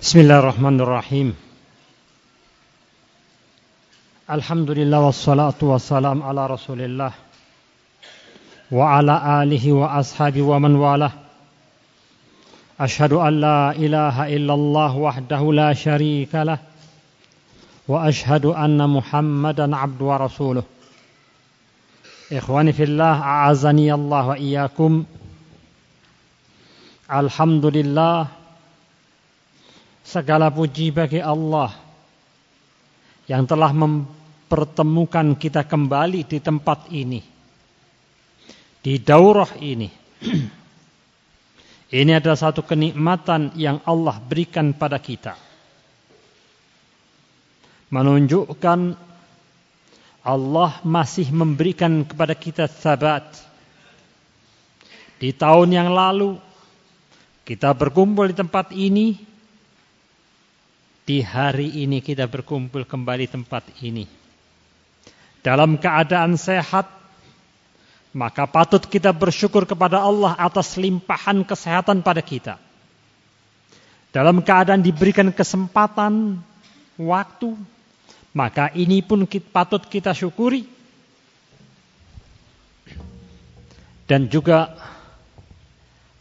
Bismillahirrahmanirrahim. Alhamdulillah wassalatu wassalam ala Rasulillah wa ala alihi wa ashabi wa man walah. Ashhadu an la ilaha illallah wahdahu la syarika lah wa ashhadu anna Muhammadan abduhu wa rasuluh. Ikhwani fillah, a'azani Allah wa iyyakum. Alhamdulillah, segala puji bagi Allah yang telah mempertemukan kita kembali di tempat ini, di daurah ini. Ini adalah satu kenikmatan yang Allah berikan pada kita, menunjukkan Allah masih memberikan kepada kita sabat. Di tahun yang lalu kita berkumpul di tempat ini, di hari ini kita berkumpul kembali di tempat ini dalam keadaan sehat, maka patut kita bersyukur kepada Allah atas limpahan kesehatan pada kita. Dalam keadaan diberikan kesempatan, waktu, maka ini pun patut kita syukuri. Dan juga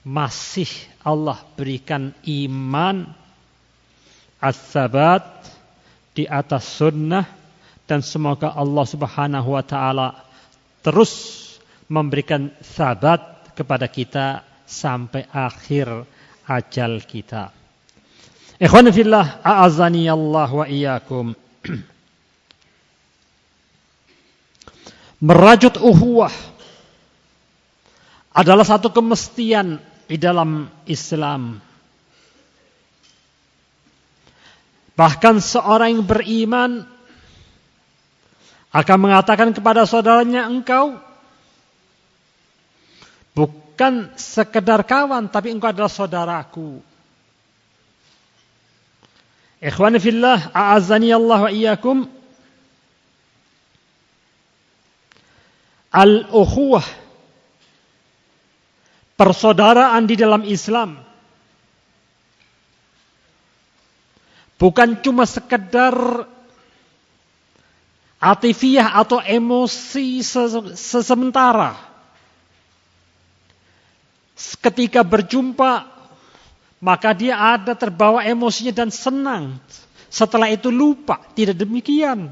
masih Allah berikan iman, as-sabat di atas sunnah, dan semoga Allah Subhanahu wa taala terus memberikan sabat kepada kita sampai akhir ajal kita. Ikhwan fillah, a'azani Allah wa iyyakum. Merajut ukhuwah adalah satu kemestian di dalam Islam. Bahkan seorang yang beriman akan mengatakan kepada saudaranya, engkau bukan sekedar kawan, tapi engkau adalah saudaraku. Ikhwani fillah, a'azani Allah wa iyyakum. Al-ukhuwah, persaudaraan di dalam Islam, bukan cuma sekedar atifiyah atau emosi sesementara. Ketika berjumpa, maka dia ada terbawa emosinya dan senang. Setelah itu lupa. Tidak demikian.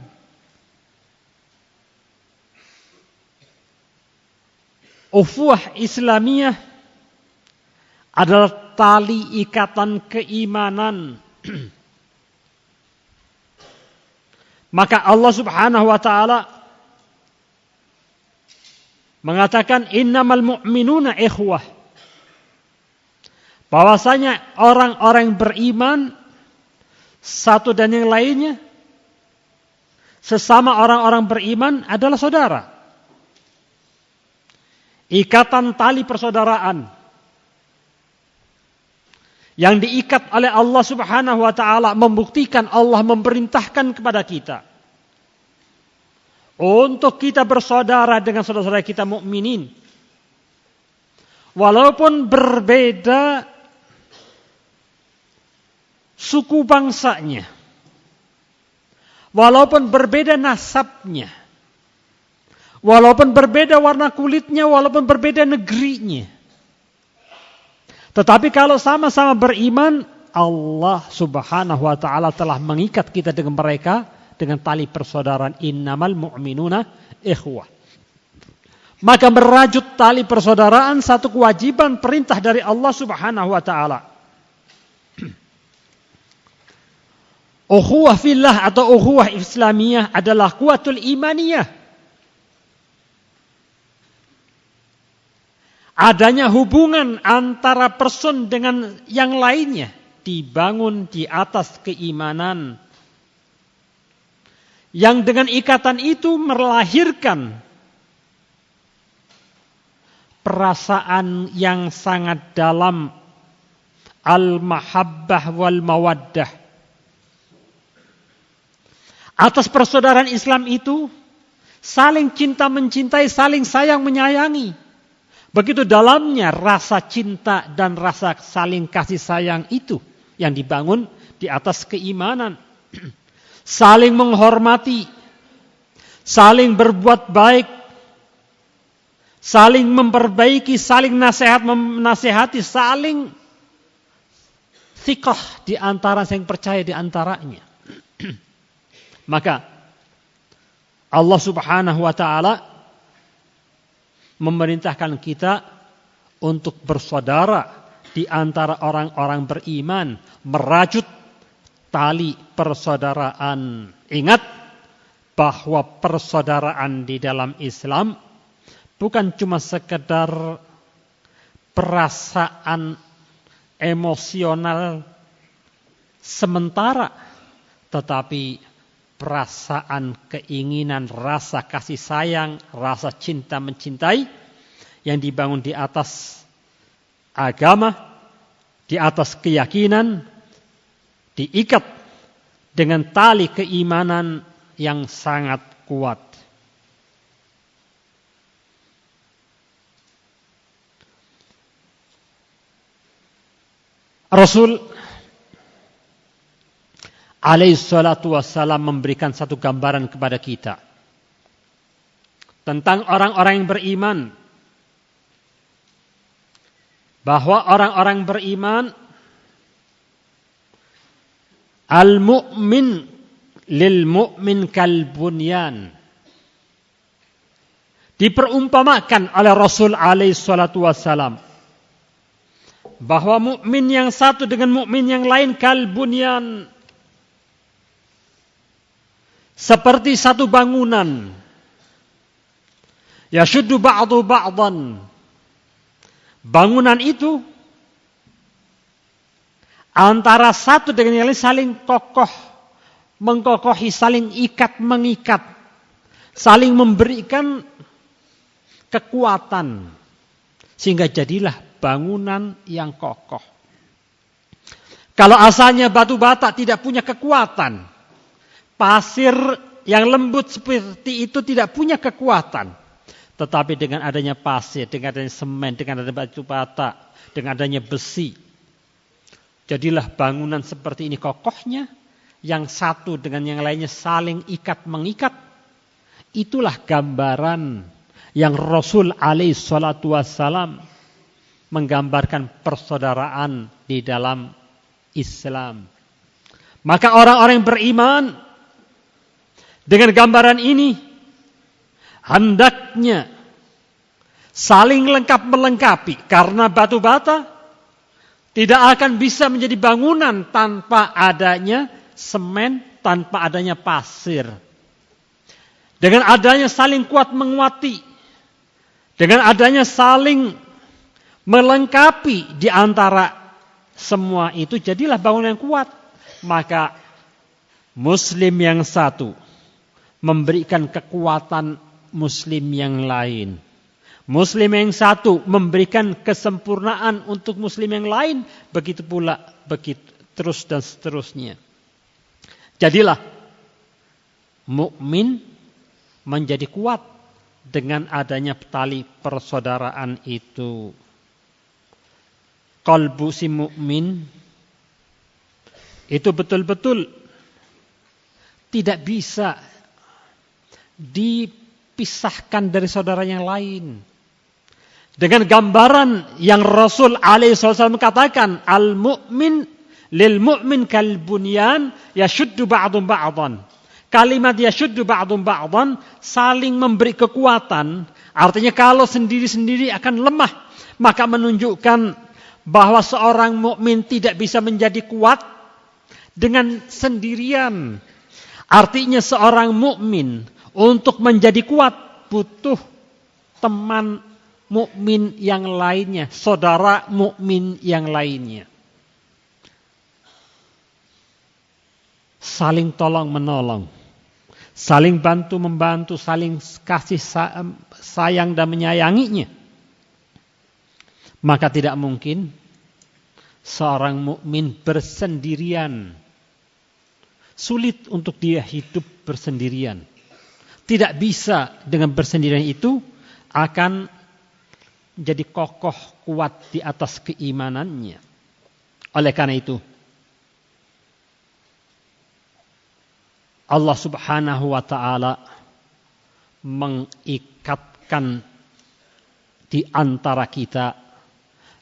Ukhuwah Islamiyah adalah tali ikatan keimanan. Maka Allah Subhanahu wa taala mengatakan innamal mu'minuna ikhwah. Bahwasanya orang-orang beriman satu dan yang lainnya, sesama orang-orang beriman adalah saudara. Ikatan tali persaudaraan yang diikat oleh Allah Subhanahu wa taala membuktikan Allah memerintahkan kepada kita untuk kita bersaudara dengan saudara-saudara kita mukminin. Walaupun berbeda suku bangsanya, walaupun berbeda nasabnya, walaupun berbeda warna kulitnya, walaupun berbeda negerinya, tetapi kalau sama-sama beriman, Allah Subhanahu wa taala telah mengikat kita dengan mereka dengan tali persaudaraan. Innamal mu'minuna ikhwah. Maka merajut tali persaudaraan satu kewajiban perintah dari Allah Subhanahu wa taala. Ukhuwah fillah atau ukhuwah Islamiyah adalah kuwatul imaniyah. Adanya hubungan antara person dengan yang lainnya dibangun di atas keimanan. Yang dengan ikatan itu melahirkan perasaan yang sangat dalam, al-mahabbah wal mawaddah. Atas persaudaraan Islam itu saling cinta mencintai, saling sayang menyayangi. Begitu dalamnya rasa cinta dan rasa saling kasih sayang itu yang dibangun di atas keimanan, saling menghormati, saling berbuat baik, saling memperbaiki, saling menasehati, saling thiqah di antara yang percaya di antaranya. Maka Allah Subhanahu wa taala memerintahkan kita untuk bersaudara di antara orang-orang beriman, merajut tali persaudaraan. Ingat bahwa persaudaraan di dalam Islam bukan cuma sekedar perasaan emosional sementara, tetapi perasaan, keinginan, rasa kasih sayang, rasa cinta mencintai yang dibangun di atas agama, di atas keyakinan, diikat dengan tali keimanan yang sangat kuat. Rasul alaihi salatu wassalam memberikan satu gambaran kepada kita tentang orang-orang yang beriman, bahwa orang-orang beriman al-mu'min lil mu'min kal bunyan. Diperumpamakan oleh Rasul alaihi salatu wassalam bahwa mukmin yang satu dengan mukmin yang lain kal bunyan, seperti satu bangunan. Yashuddu ba'du ba'dan. Bangunan itu antara satu dengan yang lain saling kokoh, mengkokohi, saling ikat, mengikat, saling memberikan kekuatan, sehingga jadilah bangunan yang kokoh. Kalau asalnya batu bata tidak punya kekuatan, pasir yang lembut seperti itu tidak punya kekuatan. Tetapi dengan adanya pasir, dengan adanya semen, dengan adanya batu bata, dengan adanya besi, jadilah bangunan seperti ini kokohnya, yang satu dengan yang lainnya saling ikat mengikat. Itulah gambaran yang Rasul alaihi salatu wassalam menggambarkan persaudaraan di dalam Islam. Maka orang-orang yang beriman dengan gambaran ini hendaknya saling lengkap melengkapi, karena batu bata tidak akan bisa menjadi bangunan tanpa adanya semen, tanpa adanya pasir. Dengan adanya saling kuat menguati, dengan adanya saling melengkapi di antara semua itu, jadilah bangunan yang kuat. Maka muslim yang satu memberikan kekuatan muslim yang lain. Muslim yang satu memberikan kesempurnaan untuk muslim yang lain. Begitu pula, begitu terus dan seterusnya. Jadilah mukmin menjadi kuat dengan adanya tali persaudaraan itu. Qalbu si mukmin itu betul-betul tidak bisa dipisahkan dari saudara yang lain. Dengan gambaran yang Rasul alaihi wasallam katakan, al-mu'min lil mu'min kal bunyan yashuddu ba'dun ba'dan. Kalimat yashuddu ba'dun ba'dan, saling memberi kekuatan. Artinya kalau sendiri-sendiri akan lemah, maka menunjukkan bahwa seorang mukmin tidak bisa menjadi kuat dengan sendirian. Artinya seorang mukmin untuk menjadi kuat butuh teman mukmin yang lainnya, saudara mukmin yang lainnya. Saling tolong menolong, saling bantu membantu, saling kasih sayang dan menyayanginya. Maka tidak mungkin seorang mukmin bersendirian. Sulit untuk dia hidup bersendirian. Tidak bisa dengan bersendirian itu akan jadi kokoh kuat di atas keimanannya. Oleh karena itu, Allah Subhanahu wa ta'ala mengikatkan di antara kita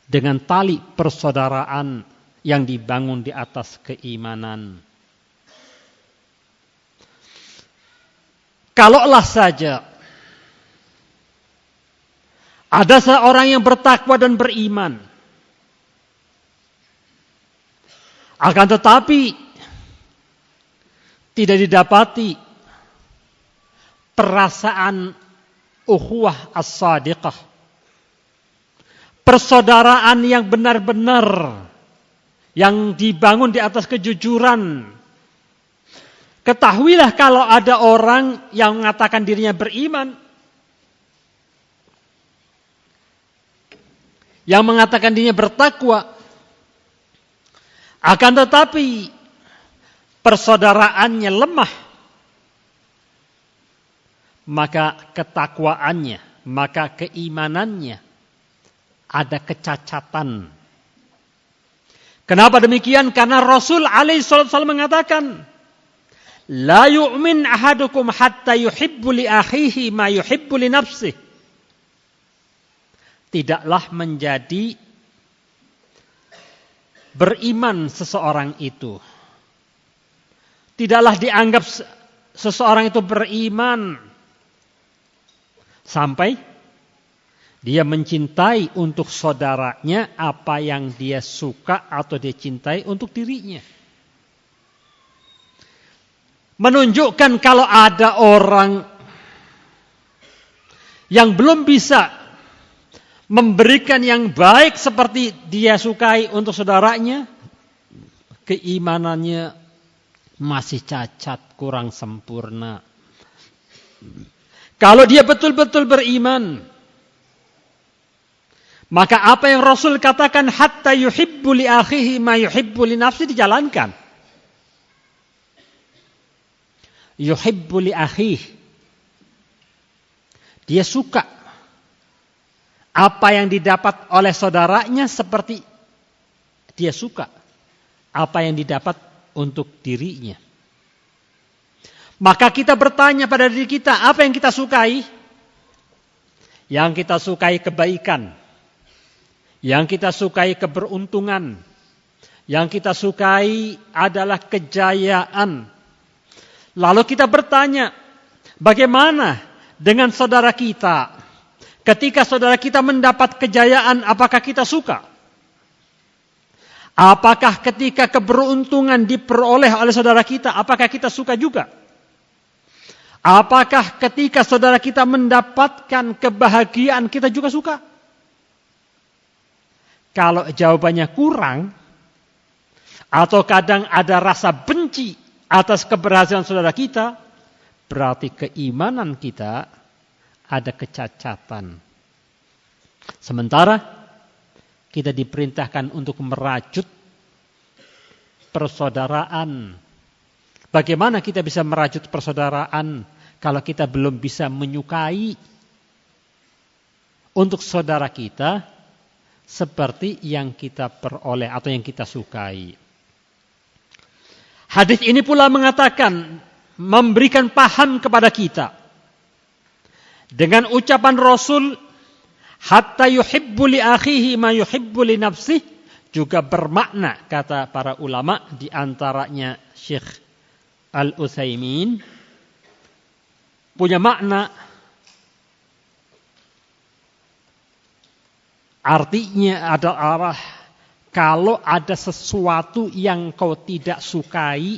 dengan tali persaudaraan yang dibangun di atas keimanan. Kalaulah saja ada seorang yang bertakwa dan beriman, akan tetapi tidak didapati perasaan ukhuwah as-sadiqah, persaudaraan yang benar-benar, yang dibangun di atas kejujuran. Ketahuilah kalau ada orang yang mengatakan dirinya beriman, yang mengatakan dirinya bertakwa, akan tetapi persaudaraannya lemah, maka ketakwaannya, maka keimanannya ada kecacatan. Kenapa demikian? Karena Rasul alaihi wasallam mengatakan, la yu'min ahadukum hatta yuhibbu li akhihi ma yuhibbu li nafsihi. Tidaklah menjadi beriman seseorang itu, tidaklah dianggap seseorang itu beriman sampai dia mencintai untuk saudaranya apa yang dia suka atau dia cintai untuk dirinya. Menunjukkan kalau ada orang yang belum bisa memberikan yang baik seperti dia sukai untuk saudaranya, keimanannya masih cacat, kurang sempurna. Kalau dia betul-betul beriman, maka apa yang Rasul katakan hatta yuhibbu li akhihi ma yuhibbu li nafsihi dijalankan. Yuhibbu li akhihi, dia suka apa yang didapat oleh saudaranya seperti dia suka apa yang didapat untuk dirinya. Maka kita bertanya pada diri kita, apa yang kita sukai? Yang kita sukai kebaikan, yang kita sukai keberuntungan, yang kita sukai adalah kejayaan. Lalu kita bertanya, bagaimana dengan saudara kita? Ketika saudara kita mendapat kejayaan, apakah kita suka? Apakah ketika keberuntungan diperoleh oleh saudara kita, apakah kita suka juga? Apakah ketika saudara kita mendapatkan kebahagiaan, kita juga suka? Kalau jawabannya kurang, atau kadang ada rasa benci atas keberhasilan saudara kita, berarti keimanan kita ada kecacatan. Sementara kita diperintahkan untuk merajut persaudaraan. Bagaimana kita bisa merajut persaudaraan kalau kita belum bisa menyukai untuk saudara kita seperti yang kita peroleh atau yang kita sukai? Hadis ini pula mengatakan, memberikan paham kepada kita dengan ucapan Rasul, hatta yuhibbu li akhihi ma yuhibbu li nafsihi, juga bermakna, kata para ulama, di antaranya Syekh Al-Utsaimin, punya makna, artinya adalah kalau ada sesuatu yang kau tidak sukai,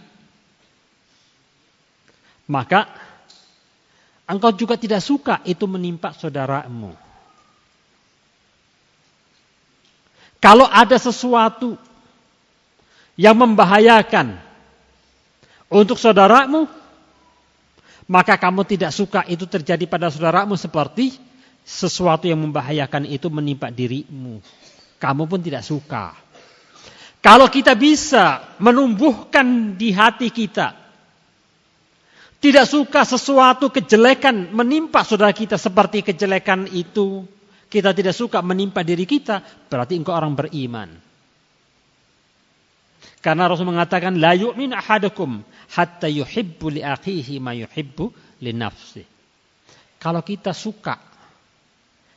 maka engkau juga tidak suka itu menimpa saudaramu. Kalau ada sesuatu yang membahayakan untuk saudaramu, maka kamu tidak suka itu terjadi pada saudaramu, seperti sesuatu yang membahayakan itu menimpa dirimu. Kamu pun tidak suka. Kalau kita bisa menumbuhkan di hati kita, tidak suka sesuatu kejelekan menimpa saudara kita seperti kejelekan itu kita tidak suka menimpa diri kita, berarti engkau orang beriman. Karena Rasul mengatakan la yu'min ahadukum hatta yuhibbu li akhihi ma yuhibbu li nafsihi. Kalau kita suka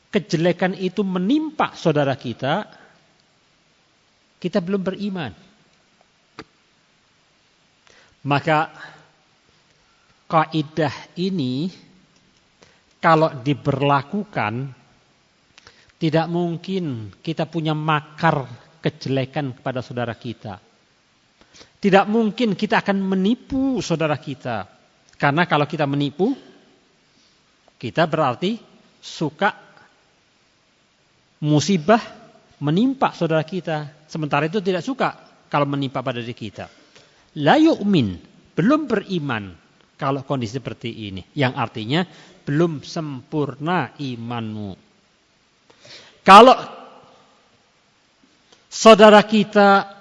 kejelekan itu menimpa saudara kita, kita belum beriman. Maka kaidah ini kalau diberlakukan, tidak mungkin kita punya makar kejelekan kepada saudara kita. Tidak mungkin kita akan menipu saudara kita. Karena kalau kita menipu, kita berarti suka musibah menimpa saudara kita. Sementara itu tidak suka kalau menimpa pada diri kita. La yu'min, belum beriman kalau kondisi seperti ini. Yang artinya belum sempurna imanmu. Kalau saudara kita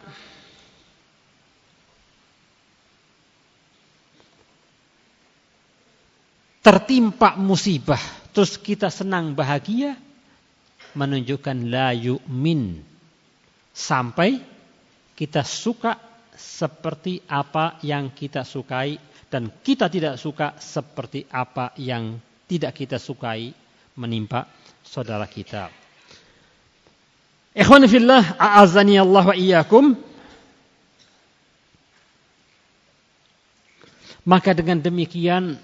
tertimpa musibah, terus kita senang bahagia, menunjukkan la yu'min. Sampai kita suka seperti apa yang kita sukai, dan kita tidak suka seperti apa yang tidak kita sukai menimpa saudara kita. Ikhwan fillah, a'azani Allah wa iyyakum. Maka dengan demikian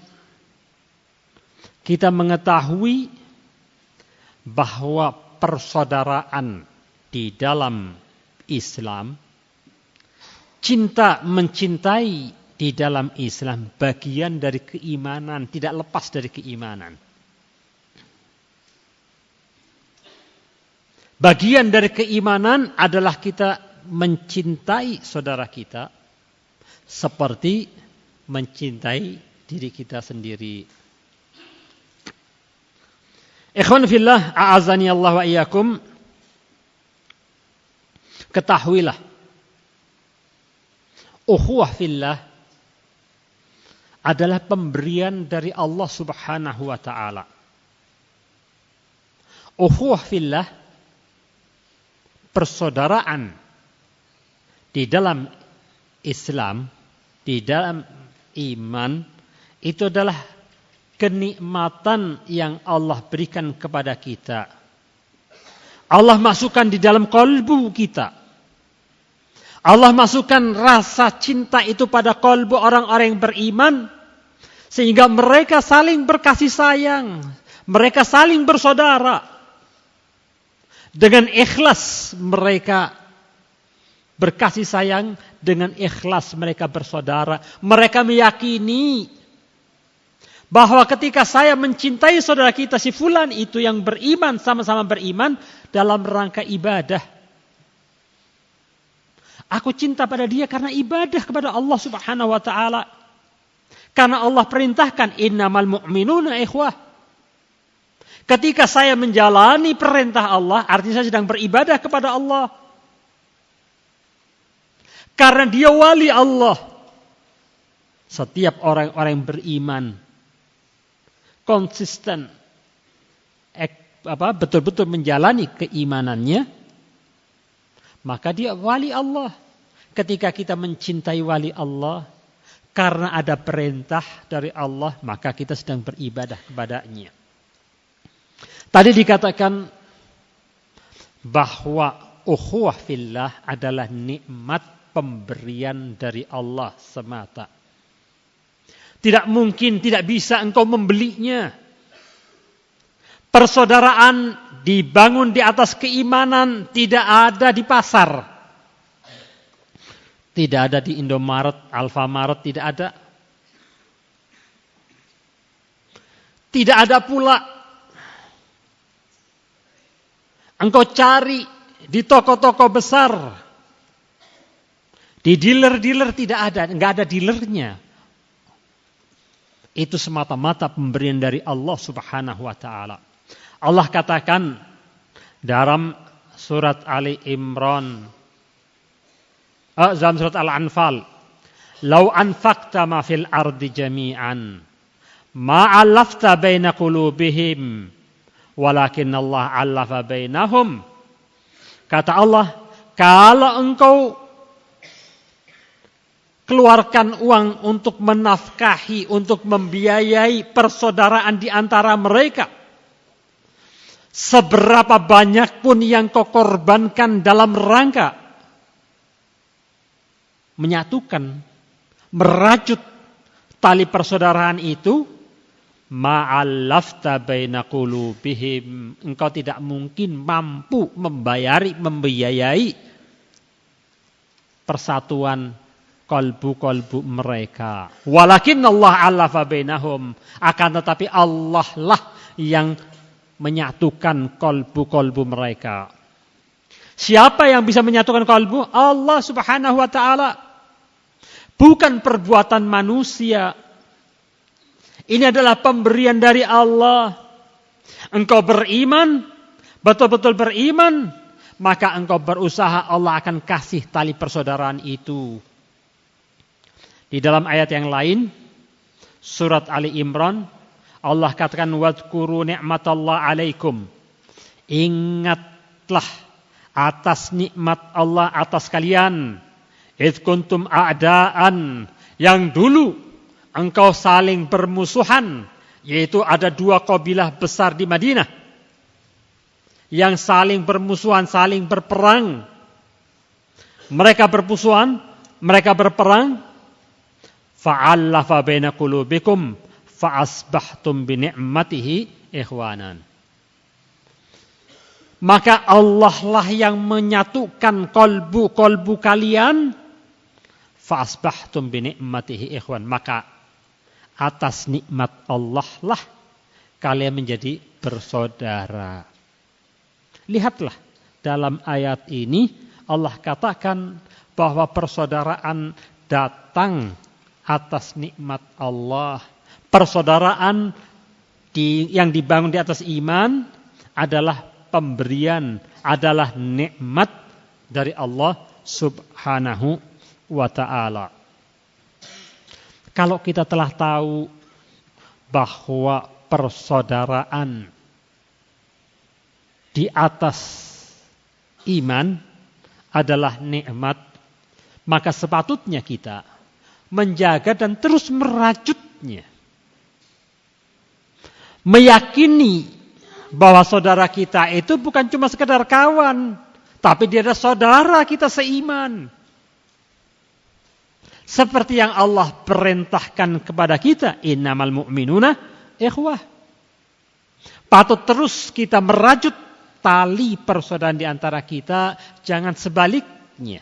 kita mengetahui bahwa persaudaraan di dalam Islam, cinta mencintai di dalam Islam bagian dari keimanan, tidak lepas dari keimanan. Bagian dari keimanan adalah kita mencintai saudara kita seperti mencintai diri kita sendiri. Ikhwan fillah, a'azani Allah wa iyyakum. Ketahuilah, ukhuwah fillah adalah pemberian dari Allah Subhanahu wa taala. Ukhuwah fillah, persaudaraan di dalam Islam, di dalam iman, itu adalah kenikmatan yang Allah berikan kepada kita. Allah masukkan di dalam kalbu kita. Allah masukkan rasa cinta itu pada kalbu orang-orang yang beriman, sehingga mereka saling berkasih sayang, mereka saling bersaudara. Dengan ikhlas mereka berkasih sayang, dengan ikhlas mereka bersaudara. Mereka meyakini bahwa ketika saya mencintai saudara kita si fulan itu yang beriman, sama-sama beriman dalam rangka ibadah. Aku cinta pada dia karena ibadah kepada Allah Subhanahu wa taala. Karena Allah perintahkan innamal mu'minuna ikhwah. Ketika saya menjalani perintah Allah, artinya saya sedang beribadah kepada Allah. Karena dia wali Allah. Setiap orang-orang yang beriman konsisten, betul-betul menjalani keimanannya, maka dia wali Allah. Ketika kita mencintai wali Allah, karena ada perintah dari Allah, maka kita sedang beribadah kepadanya. Tadi dikatakan bahwa ukhuwah fillah adalah nikmat pemberian dari Allah semata. Tidak mungkin, tidak bisa engkau membelinya. Persaudaraan dibangun di atas keimanan, tidak ada di pasar. Tidak ada di Indomaret, Alfamaret, tidak ada. Tidak ada pula engkau cari di toko-toko besar. Di dealer-dealer tidak ada, enggak ada dealernya. Itu semata-mata pemberian dari Allah Subhanahu wa taala. Allah katakan dalam surat Ali Imran, dalam surat Al-Anfal, "Lau anfaqta ma fil ardi jami'an ma 'allafta baina qulubihim walakin Allah 'allafa bainahum." Kata Allah, kalau engkau keluarkan uang untuk menafkahi, untuk membiayai persaudaraan di antara mereka. Seberapa banyak pun yang kau korbankan dalam rangka menyatukan, merajut tali persaudaraan itu, ma'allafta baina qulubihim, engkau tidak mungkin mampu membiayai persatuan kolbu-kolbu mereka. Walakin Allah allafa bainahum, akan tetapi Allah lah yang menyatukan kolbu-kolbu mereka. Siapa yang bisa menyatukan kolbu? Allah Subhanahu wa ta'ala. Bukan perbuatan manusia. Ini adalah pemberian dari Allah. Engkau beriman, betul-betul beriman, maka engkau berusaha, Allah akan kasih tali persaudaraan itu. Di dalam ayat yang lain, surat Ali Imran, Allah katakan, wadhkuru ni'matallah alaikum. Ingatlah atas nikmat Allah atas kalian. Idh kuntum a'daan, yang dulu engkau saling bermusuhan, yaitu ada 2 kabilah besar di Madinah yang saling bermusuhan, saling berperang. Mereka bermusuhan, mereka berperang. Fa'allafa baina qulubikum fa'asbahtum bi ni'matihi ikhwanan. Maka Allah lah yang menyatukan kolbu-kolbu kalian. Fa'asbahtum bi ni'matihi ikhwan. Maka atas nikmat Allah lah kalian menjadi bersaudara. Lihatlah dalam ayat ini Allah katakan bahwa persaudaraan datang atas nikmat Allah. Persaudaraan yang dibangun di atas iman adalah pemberian, adalah nikmat dari Allah Subhanahu wa ta'ala. Kalau kita telah tahu bahwa persaudaraan di atas iman adalah nikmat, maka sepatutnya kita menjaga dan terus merajutnya. Meyakini bahwa saudara kita itu bukan cuma sekedar kawan, tapi dia adalah saudara kita seiman. Seperti yang Allah perintahkan kepada kita, innamal mu'minuna ikhwah. Patut terus kita merajut tali persaudaraan di antara kita, jangan sebaliknya.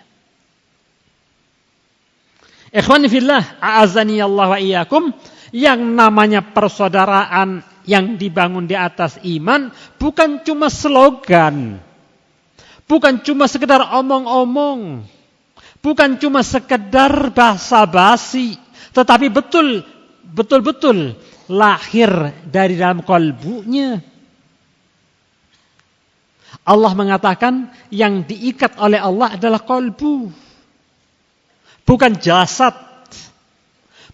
Ikhwani fillah, a'azani Allah wa iyyakum, yang namanya persaudaraan yang dibangun di atas iman bukan cuma slogan, bukan cuma sekedar omong-omong, bukan cuma sekedar basa-basi, tetapi betul-betul lahir dari dalam kalbunya. Allah mengatakan yang diikat oleh Allah adalah kalbu, bukan jasad,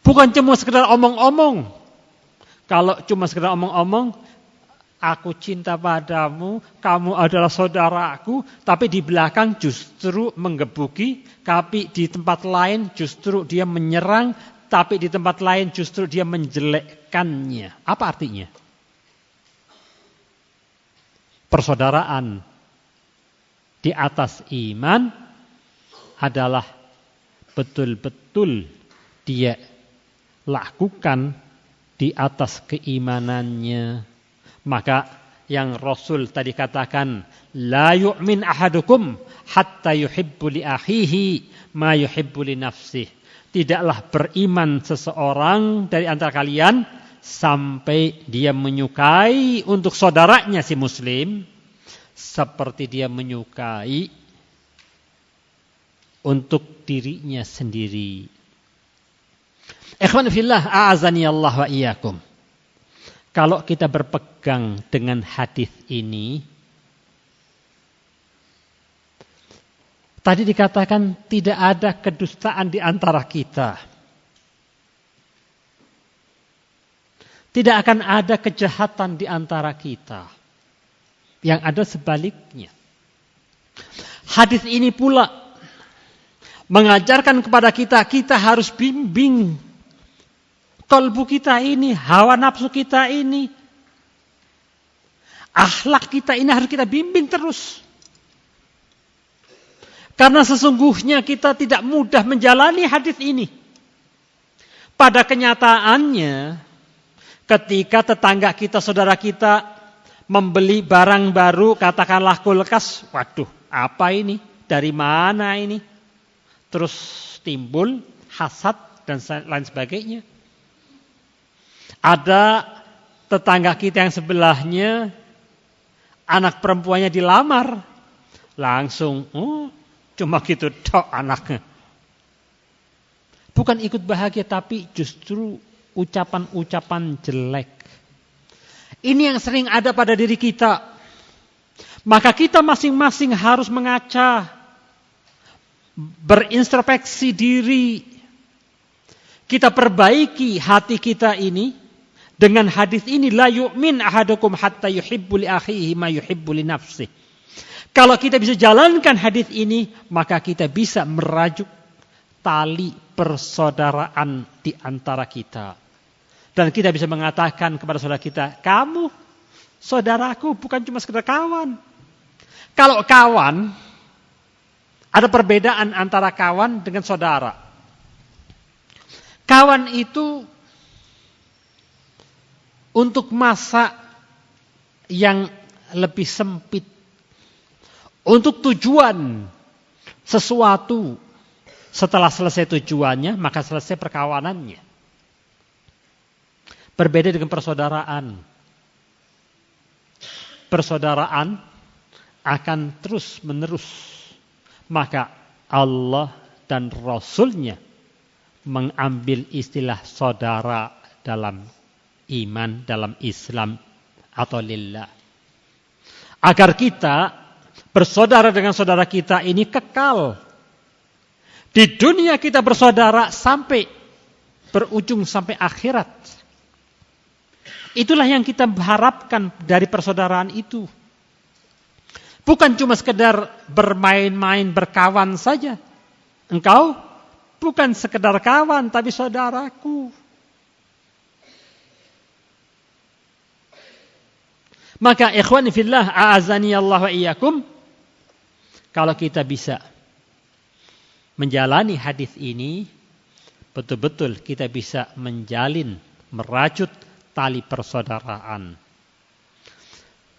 bukan cuma sekedar omong-omong. Kalau cuma sekedar omong-omong, aku cinta padamu, kamu adalah saudaraku, tapi di belakang justru menggebuki, tapi di tempat lain justru dia menyerang, tapi di tempat lain justru dia menjelekkannya. Apa artinya? Persaudaraan di atas iman adalah betul-betul dia lakukan di atas keimanannya. Maka yang Rasul tadi katakan, la yu'min ahadukum hatta yuhibbu li akhihi ma yuhibbu li nafsih. Tidaklah beriman seseorang dari antara kalian sampai dia menyukai untuk saudaranya si muslim seperti dia menyukai untuk dirinya sendiri. Ikhwan fillah, a'azani Allah wa iyyakum. Kalau kita berpegang dengan hadis ini, tadi dikatakan tidak ada kedustaan di antara kita. Tidak akan ada kejahatan di antara kita. Yang ada sebaliknya. Hadis ini pula mengajarkan kepada kita harus bimbing kalbu kita ini, hawa nafsu kita ini, akhlak kita ini harus kita bimbing terus. Karena sesungguhnya kita tidak mudah menjalani hadis ini. Pada kenyataannya, ketika tetangga kita, saudara kita membeli barang baru, katakanlah kulkas, waduh, apa ini? Dari mana ini? Terus timbul hasad dan lain sebagainya. Ada tetangga kita yang sebelahnya, anak perempuannya dilamar, langsung, cuma gitu tok anaknya. Bukan ikut bahagia, tapi justru ucapan-ucapan jelek. Ini yang sering ada pada diri kita. Maka kita masing-masing harus mengaca, berintrospeksi diri. Kita perbaiki hati kita ini dengan hadis ini, la yu'min ahadukum hatta yuhibbu li akhihi ma yuhibbu li nafsihi. Kalau kita bisa jalankan hadis ini, maka kita bisa merajuk tali persaudaraan di antara kita. Dan kita bisa mengatakan kepada saudara kita, kamu saudaraku, bukan cuma sekedar kawan. Kalau kawan, ada perbedaan antara kawan dengan saudara. Kawan itu untuk masa yang lebih sempit. Untuk tujuan sesuatu, setelah selesai tujuannya, maka selesai perkawanannya. Berbeda dengan persaudaraan. Persaudaraan akan terus menerus. Maka Allah dan Rasul-Nya mengambil istilah saudara dalam iman, dalam Islam atau lillah. Agar kita bersaudara dengan saudara kita ini kekal. Di dunia kita bersaudara sampai berujung sampai akhirat. Itulah yang kita harapkan dari persaudaraan itu. Bukan cuma sekedar bermain-main, berkawan saja. Engkau bukan sekedar kawan, tapi saudaraku. Maka ikhwani fillah, a'azani Allah wa iyyakum, kalau kita bisa menjalani hadis ini, betul-betul kita bisa menjalin, merajut tali persaudaraan.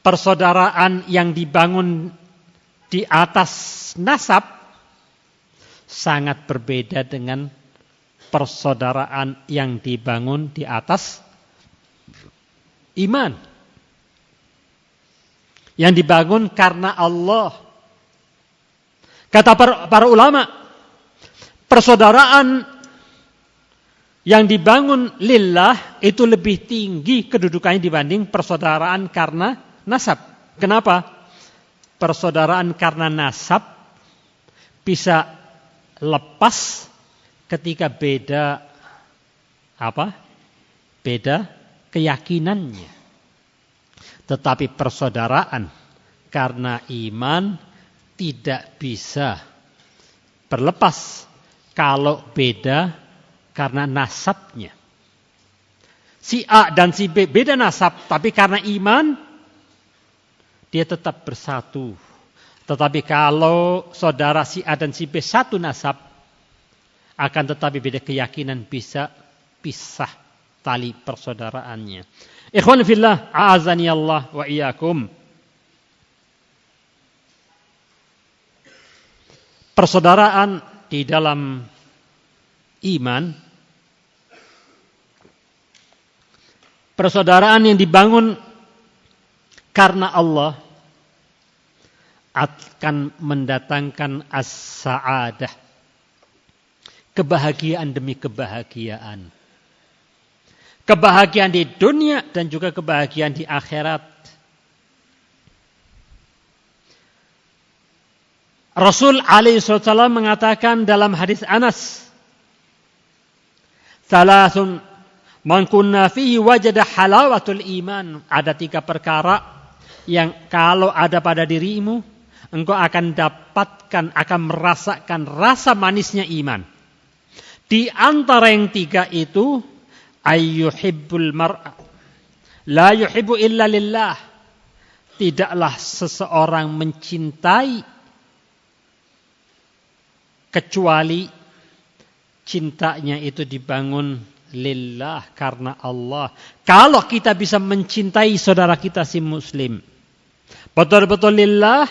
Persaudaraan yang dibangun di atas nasab sangat berbeda dengan persaudaraan yang dibangun di atas iman. Yang dibangun karena Allah. Kata para ulama, persaudaraan yang dibangun lillah itu lebih tinggi kedudukannya dibanding persaudaraan karena nasab. Kenapa? Persaudaraan karena nasab bisa lepas ketika beda beda keyakinannya. Tetapi persaudaraan karena iman tidak bisa berlepas kalau beda karena nasabnya. Si A dan si B beda nasab, tapi karena iman dia tetap bersatu. Tetapi kalau saudara si A dan si B satu nasab, akan tetapi beda keyakinan, bisa pisah tali persaudaraannya. Ikhwan fillah, a'azani Allah wa iyyakum. Persaudaraan di dalam iman, persaudaraan yang dibangun karena Allah akan mendatangkan as-sa'adah, kebahagiaan demi kebahagiaan. Kebahagiaan di dunia dan juga kebahagiaan di akhirat. Rasul alaihi wasallam mengatakan dalam hadis Anas, "Thalathun man kunna fihi wajada halawatul iman." Ada 3 perkara yang kalau ada pada dirimu, engkau akan akan merasakan rasa manisnya iman. Di antara yang tiga itu, ayyuhibbul mar'a la yuhibbu illa lillah. Tidaklah seseorang mencintai kecuali cintanya itu dibangun lillah, karena Allah. Kalau kita bisa mencintai saudara kita si muslim betul-betul lillah,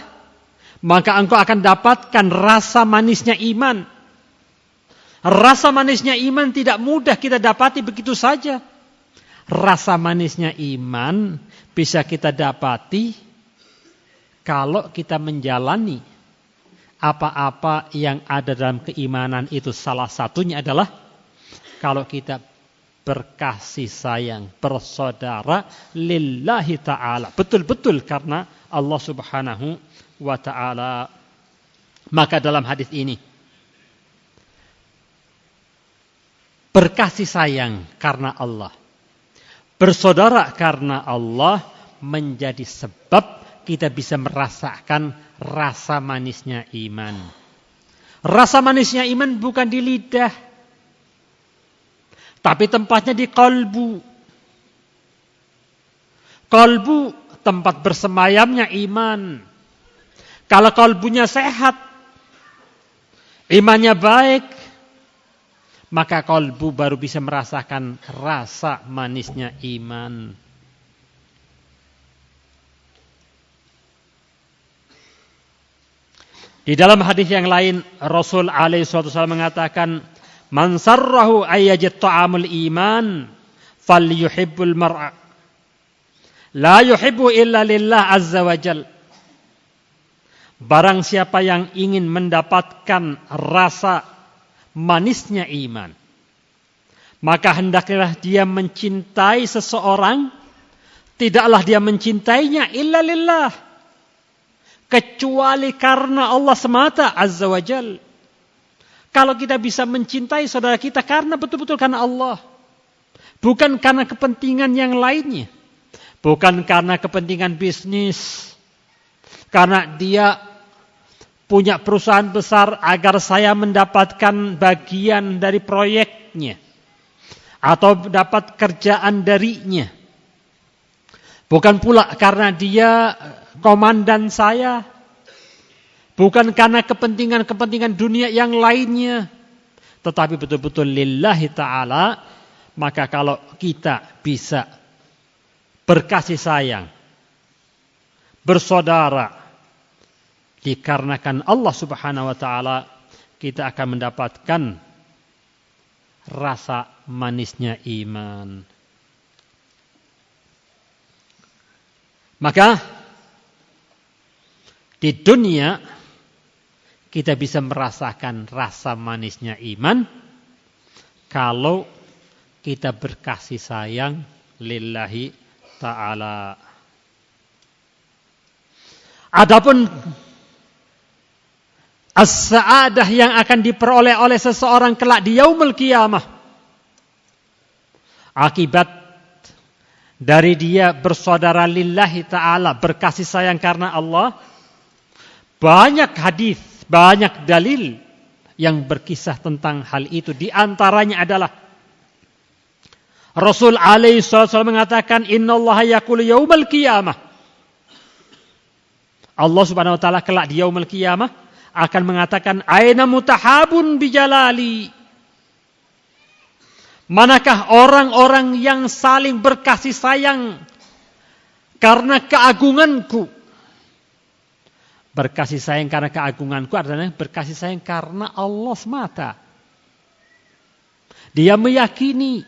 maka engkau akan dapatkan rasa manisnya iman. Rasa manisnya iman tidak mudah kita dapati begitu saja. Rasa manisnya iman bisa kita dapati kalau kita menjalani apa-apa yang ada dalam keimanan itu. Salah satunya adalah kalau kita berkasih sayang, bersaudara lillahi ta'ala. Betul-betul karena Allah subhanahu wa ta'ala. Maka dalam hadis ini, berkasih sayang karena Allah, bersaudara karena Allah menjadi sebab kita bisa merasakan rasa manisnya iman. Rasa manisnya iman bukan di lidah, tapi tempatnya di kalbu. Kalbu tempat bersemayamnya iman. Kalau kalbunya sehat, imannya baik, maka kalbu baru bisa merasakan rasa manisnya iman. Di dalam hadis yang lain, Rasul alaihi wasallam mengatakan, "Man sarrahu ayyajid ta'amul iman, falyuhibbul mar'a. La yuhibbu illa lillah azza wa jal." Barang siapa yang ingin mendapatkan rasa manisnya iman, maka hendaklah dia mencintai seseorang, tidaklah dia mencintainya illa lillah, kecuali karena Allah semata azza wa jal. Kalau kita bisa mencintai saudara kita karena betul-betul karena Allah, bukan karena kepentingan yang lainnya, bukan karena kepentingan bisnis, karena dia punya perusahaan besar agar saya mendapatkan bagian dari proyeknya atau dapat kerjaan darinya, bukan pula karena dia komandan saya, bukan karena kepentingan-kepentingan dunia yang lainnya, tetapi betul-betul lillahi ta'ala. Maka kalau kita bisa berkasih sayang, bersaudara, dikarenakan Allah subhanahu wa ta'ala, kita akan mendapatkan rasa manisnya iman. Maka di dunia kita bisa merasakan rasa manisnya iman kalau kita berkasih sayang lillahi ta'ala. Adapun as-sa'adah yang akan diperoleh oleh seseorang kelak di yaumul qiyamah, akibat dari dia bersaudara lillahi ta'ala, berkasih sayang karena Allah, banyak hadis, banyak dalil yang berkisah tentang hal itu. Di antaranya adalah Rasul alaihi wasallam mengatakan, innallaha yaqulu yaumal qiyamah. Allah subhanahu wa ta'ala kelak di yaumul qiyamah akan mengatakan, aina mutahabun bijalali. Manakah orang-orang yang saling berkasih sayang karena keagunganku? Berkasih sayang karena keagunganku adalah berkasih sayang karena Allah semata. Dia meyakini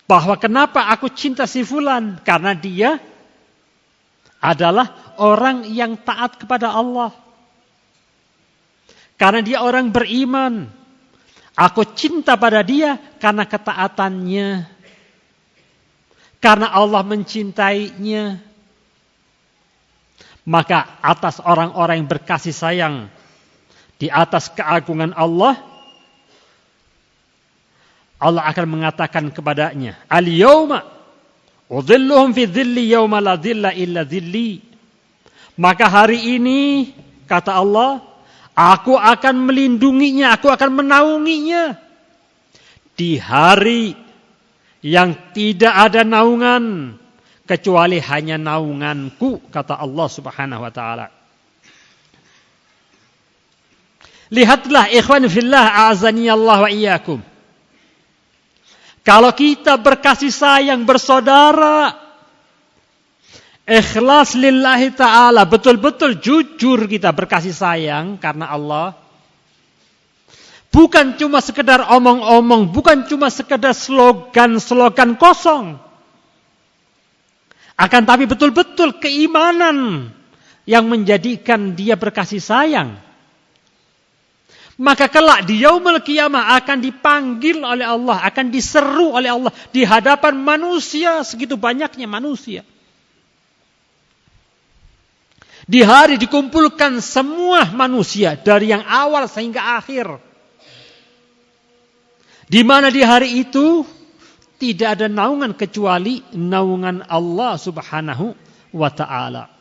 bahwa kenapa aku cinta si fulan, karena dia adalah orang yang taat kepada Allah. Karena dia orang beriman. Aku cinta pada dia karena ketaatannya. Karena Allah mencintainya. Maka atas orang-orang yang berkasih sayang di atas keagungan Allah, Allah akan mengatakan kepadanya, al-yawma udhilluhum fi dhilli yawma la dhilla illa dhilli. Maka hari ini, kata Allah, aku akan melindunginya, aku akan menaunginya. Di hari yang tidak ada naungan, kecuali hanya naunganku, kata Allah Subhanahu wa ta'ala. Lihatlah ikhwan fillah, a'azani Allah wa iyyakum. Kalau kita berkasih sayang bersaudara, ikhlas lillahi ta'ala, betul-betul jujur kita berkasih sayang karena Allah. Bukan cuma sekedar omong-omong, bukan cuma sekedar slogan-slogan kosong. Akan tapi betul-betul keimanan yang menjadikan dia berkasih sayang. Maka kelak di yaumul qiyamah akan dipanggil oleh Allah, akan diseru oleh Allah di hadapan manusia, segitu banyaknya manusia. Di hari dikumpulkan semua manusia dari yang awal sehingga akhir. Di mana di hari itu tidak ada naungan kecuali naungan Allah Subhanahu wa ta'ala.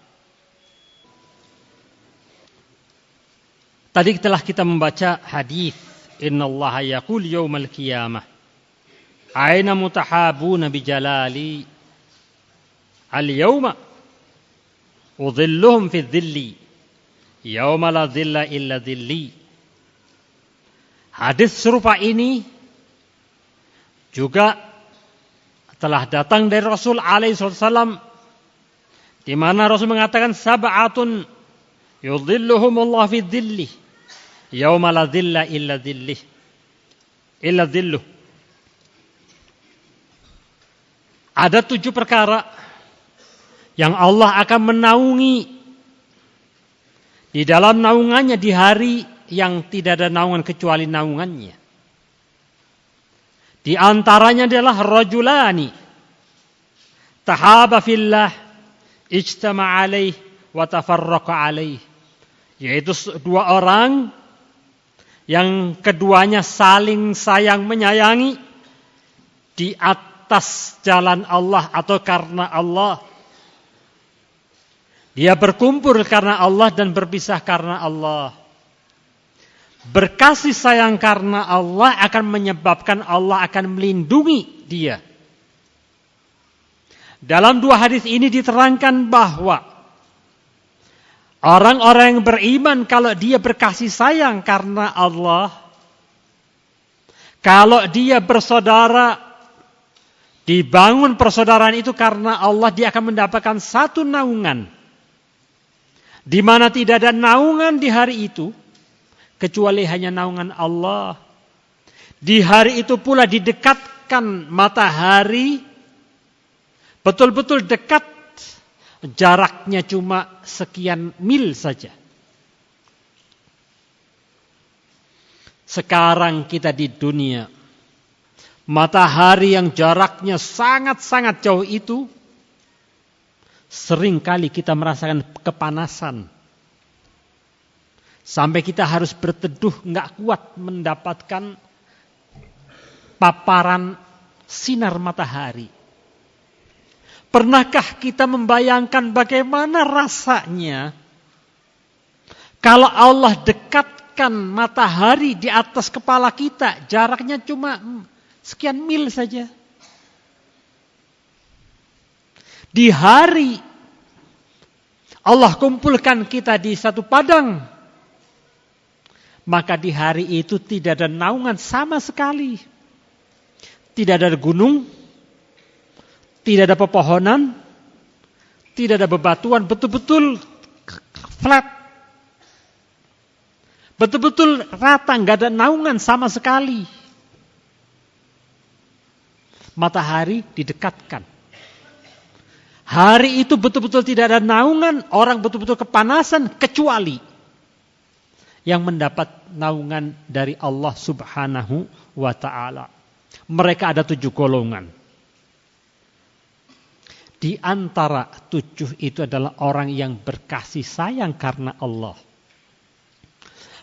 Tadi telah kita membaca hadis, innallaha yaqul yaumal qiyamah aina mutahabuna bijalali al-yawma udhilluhum fi dhilli yauma la dhilla illa dhilli. Hadis serupa ini juga telah datang dari Rasul alaihi wasallam, di mana Rasul mengatakan sab'atun yudhilluhumullah fi dhilli yauma la dhilla illa dhillih illa dhilluh. Ada 7 perkara yang Allah akan menaungi di dalam naungannya di hari yang tidak ada naungan kecuali naungannya. Di antaranya adalah rajulani tahaba fillah ijtama alaih wa tafarraqa alaih, yaitu 2 orang yang keduanya saling sayang menyayangi di atas jalan Allah atau karena Allah. Dia berkumpul karena Allah dan berpisah karena Allah. Berkasih sayang karena Allah akan menyebabkan Allah akan melindungi dia. Dalam 2 hadis ini diterangkan bahwa orang-orang yang beriman kalau dia berkasih sayang karena Allah, kalau dia bersaudara, dibangun persaudaraan itu karena Allah, dia akan mendapatkan satu naungan. Di mana tidak ada naungan di hari itu, kecuali hanya naungan Allah. Di hari itu pula didekatkan matahari, betul-betul dekat. Jaraknya cuma sekian mil saja. Sekarang kita di dunia, matahari yang jaraknya sangat-sangat jauh itu, seringkali kita merasakan kepanasan. Sampai kita harus berteduh, nggak kuat mendapatkan paparan sinar matahari. Pernahkah kita membayangkan bagaimana rasanya kalau Allah dekatkan matahari di atas kepala kita, jaraknya cuma sekian mil saja. Di hari Allah kumpulkan kita di satu padang, maka di hari itu tidak ada naungan sama sekali. Tidak ada gunung, tidak ada pepohonan, tidak ada bebatuan, betul-betul flat. Betul-betul rata, nggak ada naungan sama sekali. Matahari didekatkan. Hari itu betul-betul tidak ada naungan, orang betul-betul kepanasan, kecuali yang mendapat naungan dari Allah Subhanahu wa ta'ala. Mereka ada 7 golongan. Di antara 7 itu adalah orang yang berkasih sayang karena Allah.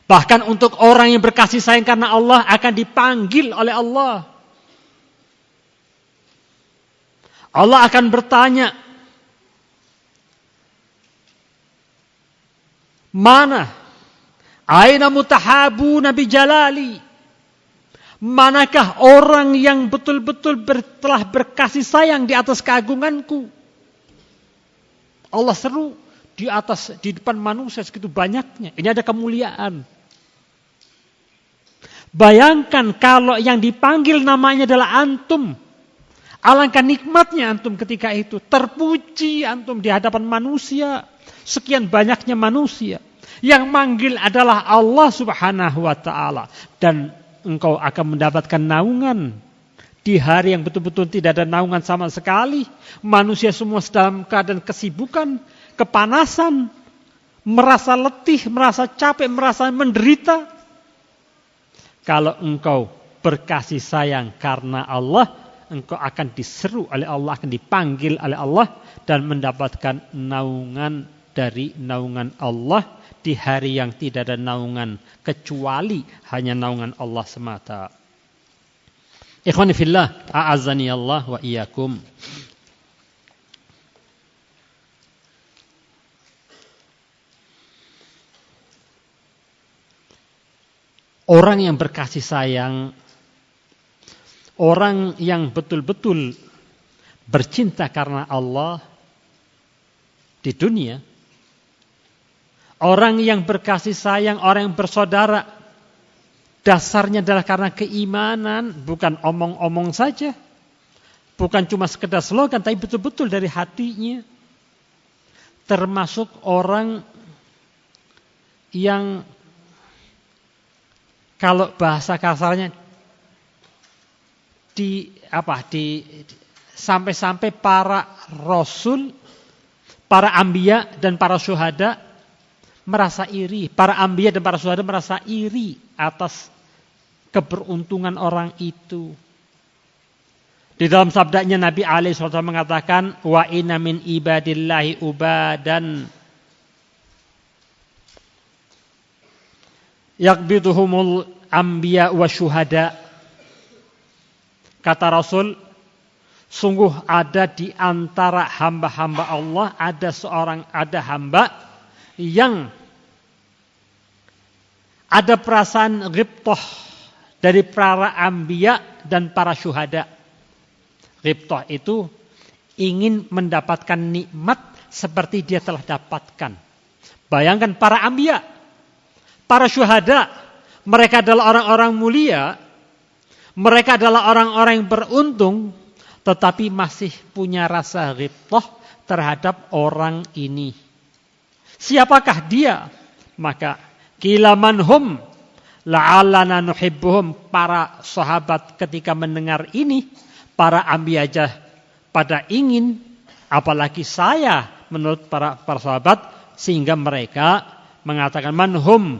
Bahkan untuk orang yang berkasih sayang karena Allah akan dipanggil oleh Allah. Allah akan bertanya, Mana? Aina mutahabuna bi jalali? Manakah orang yang betul-betul telah berkasih sayang di atas keagunganku? Allah seru di depan manusia segitu banyaknya. Ini ada kemuliaan. Bayangkan kalau yang dipanggil namanya adalah antum. Alangkah nikmatnya antum ketika itu. Terpuji antum di hadapan manusia. Sekian banyaknya manusia. Yang manggil adalah Allah Subhanahu wa ta'ala. Dan engkau akan mendapatkan naungan. Di hari yang betul-betul tidak ada naungan sama sekali. Manusia semua dalam keadaan kesibukan, kepanasan. Merasa letih, merasa capek, merasa menderita. Kalau engkau berkasih sayang karena Allah, engkau akan diseru oleh Allah, akan dipanggil oleh Allah dan mendapatkan naungan dari naungan Allah di hari yang tidak ada naungan kecuali hanya naungan Allah semata. Ikhwani fillah, a'azzani Allah wa iyyakum. Orang yang berkasih sayang, orang yang betul-betul bercinta karena Allah di dunia, orang yang berkasih sayang, orang yang bersaudara, dasarnya adalah karena keimanan, bukan omong-omong saja, bukan cuma sekedar slogan, tapi betul-betul dari hatinya. Termasuk orang yang kalau bahasa kasarnya sampai-sampai para rasul, para anbiya dan para syuhada merasa iri. Para anbiya dan para syuhada merasa iri atas keberuntungan orang itu. Di dalam sabdanya Nabi alaihi wasallam mengatakan, wa inna min ibadillahi ubadan yakbiduhumul anbiya wa syuhada. Kata Rasul, sungguh ada di antara hamba-hamba Allah, ada hamba yang ada perasaan ghibthah dari para anbiya dan para syuhada. Ghibthah itu ingin mendapatkan nikmat seperti dia telah dapatkan. Bayangkan para anbiya, para syuhada, mereka adalah orang-orang mulia, mereka adalah orang-orang yang beruntung, tetapi masih punya rasa ghibthah terhadap orang ini. Siapakah dia? Maka qila manhum la'allana nuhibbuhum. Para sahabat ketika mendengar ini, para anbiya aja pada ingin, apalagi saya menurut para sahabat, sehingga mereka mengatakan manhum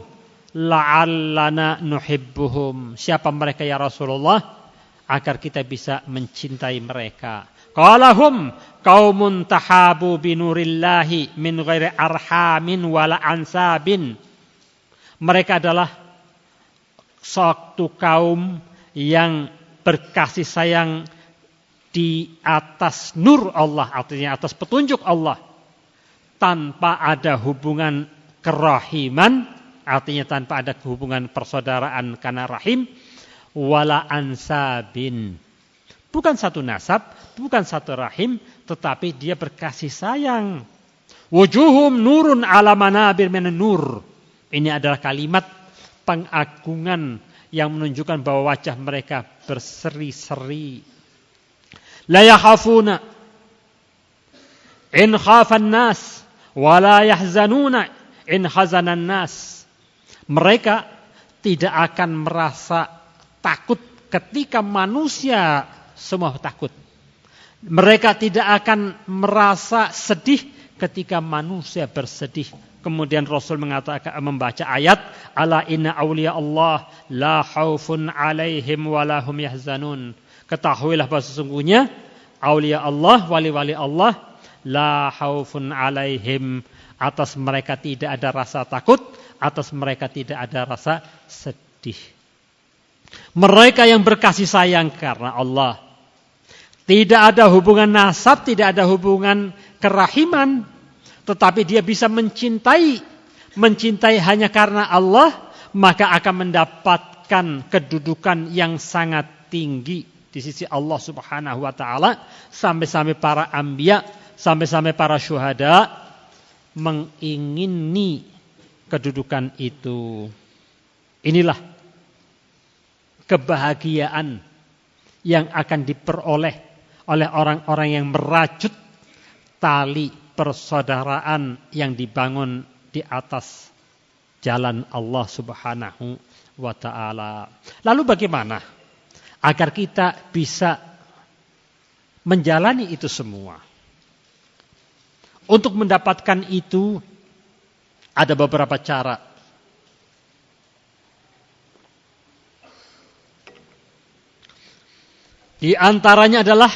la'allana nuhibbuhum. Siapa mereka ya Rasulullah? Agar kita bisa mencintai mereka. Qalahum qaumun tahabu binurillahi min ghairi arhamin wala ansabin. Mereka adalah suatu kaum yang berkasih sayang di atas nur Allah, artinya atas petunjuk Allah, tanpa ada hubungan kerahiman, artinya tanpa ada hubungan persaudaraan karena rahim, wala ansabin. Bukan satu nasab, bukan satu rahim, tetapi dia berkasih sayang. Wujuhum nurun ala manabir minan nur. Ini adalah kalimat pengagungan yang menunjukkan bahwa wajah mereka berseri-seri. La yakhafuna in khafan nas, wa la yahzanuna in hazanan nas. Mereka tidak akan merasa takut ketika manusia semua takut. Mereka tidak akan merasa sedih ketika manusia bersedih. Kemudian Rasul mengatakan, membaca ayat, ala inna awliya Allah la khaufun alaihim wa lahum yahzanun. Ketahuilah bahwa sesungguhnya awliya Allah, wali-wali Allah, la khaufun alaihim, atas mereka tidak ada rasa takut, atas mereka tidak ada rasa sedih. Mereka yang berkasih sayang karena Allah. Tidak ada hubungan nasab, tidak ada hubungan kerahiman, tetapi dia bisa mencintai mencintai hanya karena Allah, maka akan mendapatkan kedudukan yang sangat tinggi di sisi Allah Subhanahu wa taala, sampai-sampai para anbiya, sampai-sampai para syuhada mengingini kedudukan itu. Inilah kebahagiaan yang akan diperoleh oleh orang-orang yang merajut tali persaudaraan yang dibangun di atas jalan Allah Subhanahu wa taala. Lalu bagaimana agar kita bisa menjalani itu semua? Untuk mendapatkan itu ada beberapa cara. Di antaranya adalah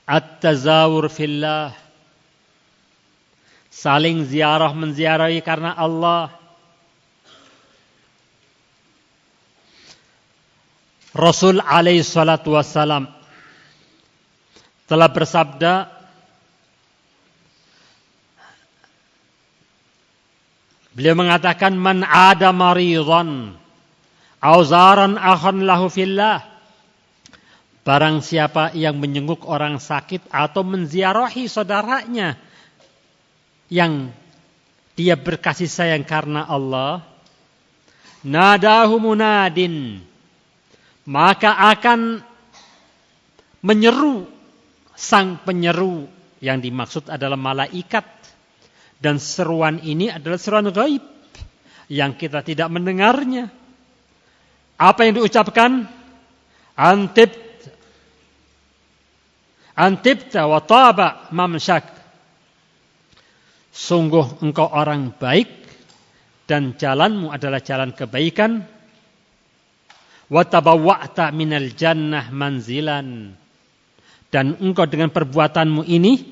at-tazawur fillah. Saling ziarah menziarahi karena Allah. Rasul alaihi salatu wassalam telah bersabda, beliau mengatakan, man ada maridhan aw zaran akhan lahu fillah. Barang siapa yang menjenguk orang sakit atau menziarahi saudaranya yang dia berkasih sayang karena Allah, nadahu munadin, maka akan menyeru sang penyeru, yang dimaksud adalah malaikat. Dan seruan ini adalah seruan gaib yang kita tidak mendengarnya. Apa yang diucapkan? Antibta wa taba mamsyak. Sungguh engkau orang baik dan jalanmu adalah jalan kebaikan. Wa tabawwa'ta minal jannah manzilan. Dan engkau dengan perbuatanmu ini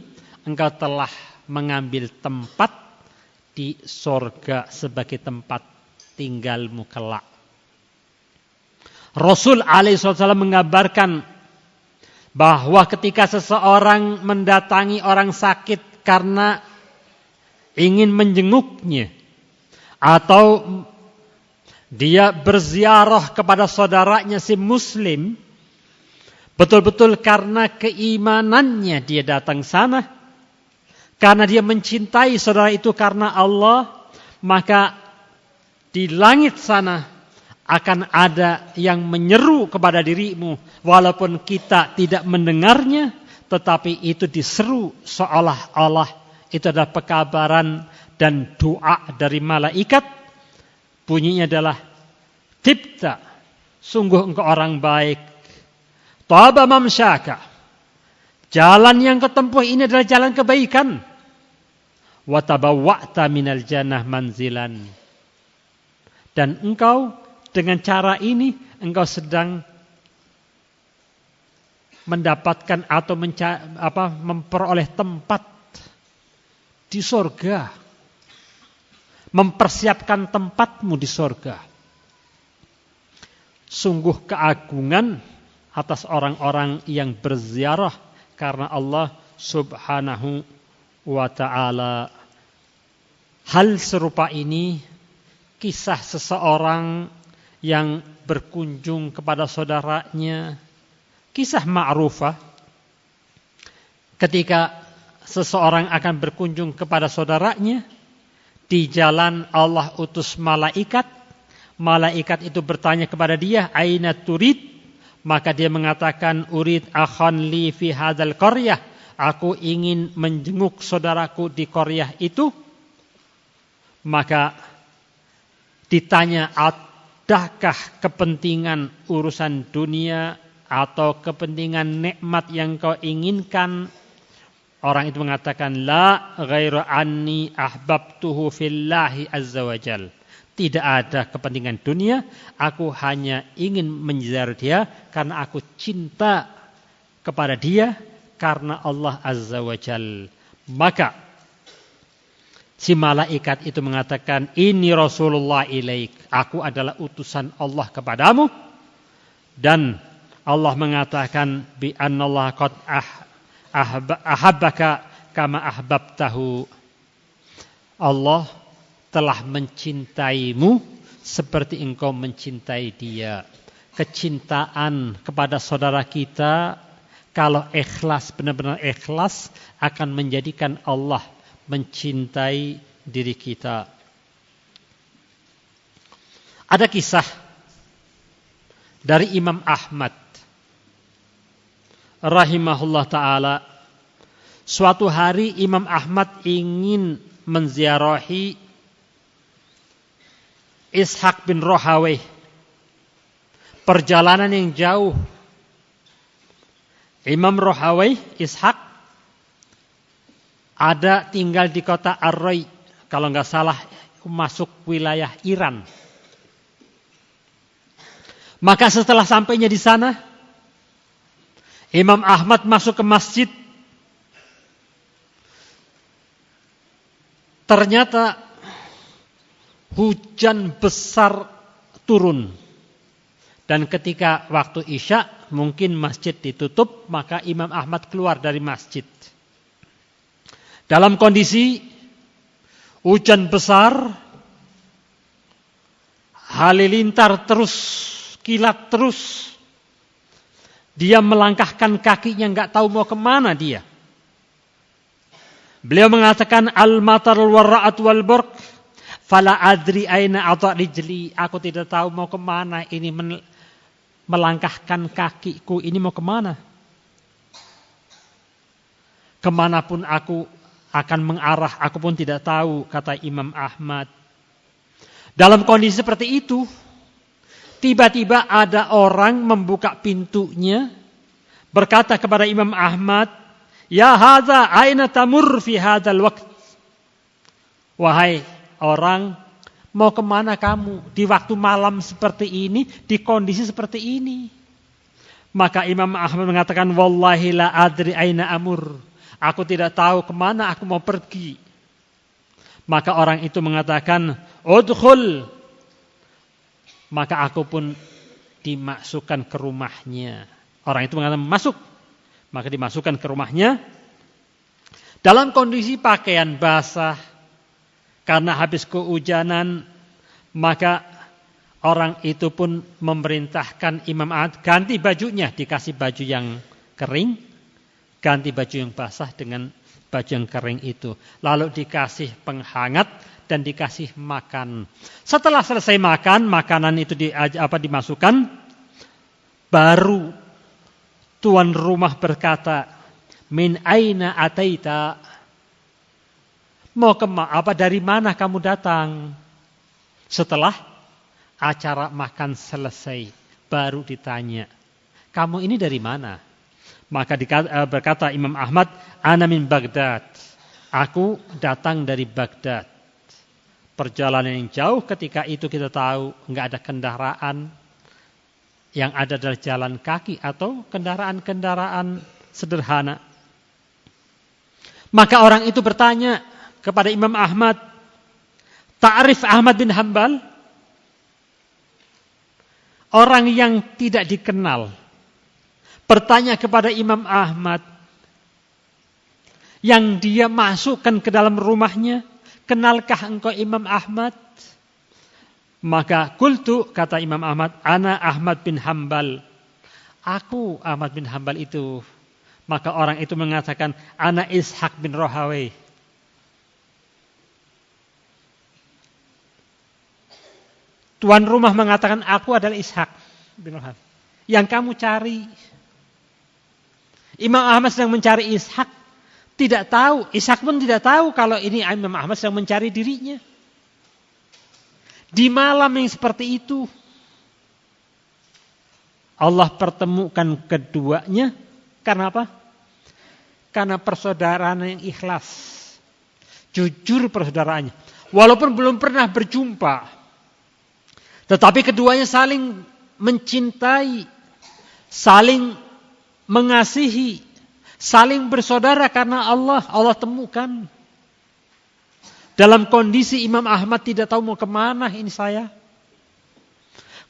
engkau telah mengambil tempat di sorga sebagai tempat tinggalmu kelak. Rasul alaihi wasallam mengabarkan bahwa ketika seseorang mendatangi orang sakit karena ingin menjenguknya, atau dia berziarah kepada saudaranya si muslim, betul-betul karena keimanannya dia datang sana, karena dia mencintai saudara itu karena Allah, maka di langit sana akan ada yang menyeru kepada dirimu, walaupun kita tidak mendengarnya, tetapi itu diseru seolah-olah itu adalah pekabaran dan doa dari malaikat. Bunyinya adalah, tibta, sungguh engkau orang baik, taba mamsyaka, jalan yang kau tempuh ini adalah jalan kebaikan, wa tabawwa'ta minal jannah manzilan, dan engkau dengan cara ini engkau sedang mendapatkan atau memperoleh tempat di sorga, mempersiapkan tempatmu di sorga. Sungguh keagungan atas orang-orang yang berziarah karena Allah Subhanahu wa ta'ala. Hal serupa ini kisah seseorang yang berkunjung kepada saudaranya, kisah ma'rufah. Ketika seseorang akan berkunjung kepada saudaranya, di jalan Allah utus malaikat. Malaikat itu bertanya kepada dia, aina turid? Maka dia mengatakan, urid akhan li fi hadzal qaryah. Aku ingin menjenguk saudaraku di qaryah itu. Maka ditanya, adakah kepentingan urusan dunia atau kepentingan nikmat yang kau inginkan? Orang itu mengatakan, la ghairu anni ahbabtuhu fillahi azza wa jal. Tidak ada kepentingan dunia, aku hanya ingin menziarah dia karena aku cinta kepada dia karena Allah azza wa jal. Maka si malaikat itu mengatakan, ini Rasulullah ilaik, aku adalah utusan Allah kepadamu. Dan Allah mengatakan, bi annallah qad ahabbaka kama ahbabtahu. Allah telah mencintaimu seperti engkau mencintai dia. Kecintaan kepada saudara kita, kalau ikhlas, benar-benar ikhlas, akan menjadikan Allah mencintai diri kita. Ada kisah dari Imam Ahmad rahimahullah ta'ala. Suatu hari Imam Ahmad ingin menziarahi Ishaq bin Rahawayh. Perjalanan yang jauh. Imam Rahawayh, Ishaq, ada tinggal di kota Ar-Ray. Kalau nggak salah masuk wilayah Iran. Maka setelah sampainya di sana, Imam Ahmad masuk ke masjid. Ternyata hujan besar turun. Dan ketika waktu Isya, mungkin masjid ditutup, maka Imam Ahmad keluar dari masjid. Dalam kondisi hujan besar, halilintar terus, kilat terus. Dia melangkahkan kakinya, nggak tahu mau kemana dia. Beliau mengatakan, al-matar wal-ra'at wal-burq, fala adri aina ata rijli. Aku tidak tahu mau kemana ini melangkahkan kakiku, ini mau kemana? Kemanapun aku akan mengarah, aku pun tidak tahu, kata Imam Ahmad. Dalam kondisi seperti itu, tiba-tiba ada orang membuka pintunya, berkata kepada Imam Ahmad, ya hadza aina tamur fi hadzal waqt. Wahai orang, mau kemana kamu di waktu malam seperti ini, di kondisi seperti ini? Maka Imam Ahmad mengatakan, wallahi la adri aina amur. Aku tidak tahu kemana aku mau pergi. Maka orang itu mengatakan, udkhul. Maka aku pun dimasukkan ke rumahnya. Orang itu mengatakan, masuk. Maka dimasukkan ke rumahnya. Dalam kondisi pakaian basah, karena habis kehujanan, maka orang itu pun memerintahkan Imam Ahmad ganti bajunya, dikasih baju yang kering, ganti baju yang basah dengan baju yang kering itu. Lalu dikasih penghangat dan dikasih makan. Setelah selesai makan, makanan itu dimasukkan, baru tuan rumah berkata, min aina ataita? Mau dari mana kamu datang? Setelah acara makan selesai, baru ditanya, kamu ini dari mana? Maka berkata Imam Ahmad, ana min Baghdad. Aku datang dari Baghdad. Perjalanan yang jauh, ketika itu kita tahu nggak ada kendaraan. Yang ada adalah jalan kaki atau kendaraan-kendaraan sederhana. Maka orang itu bertanya kepada Imam Ahmad, ta'rif Ahmad bin Hanbal? Orang yang tidak dikenal bertanya kepada Imam Ahmad, yang dia masukkan ke dalam rumahnya, kenalkah engkau Imam Ahmad? Maka qultu, kata Imam Ahmad, ana Ahmad bin Hanbal. Aku Ahmad bin Hanbal itu. Maka orang itu mengatakan, ana Ishaq bin Rahawayh. Tuan rumah mengatakan, aku adalah Ishaq bin Rahawayh yang kamu cari. Imam Ahmad sedang mencari Ishaq. Tidak tahu, Ishaq pun tidak tahu kalau ini Imam Ahmad sedang mencari dirinya. Di malam yang seperti itu, Allah pertemukan keduanya. Karena apa? Karena persaudaraan yang ikhlas. Jujur persaudaraannya. Walaupun belum pernah berjumpa, tetapi keduanya saling mencintai, saling mengasihi, saling bersaudara karena Allah temukan. Dalam kondisi Imam Ahmad tidak tahu mau kemana ini saya.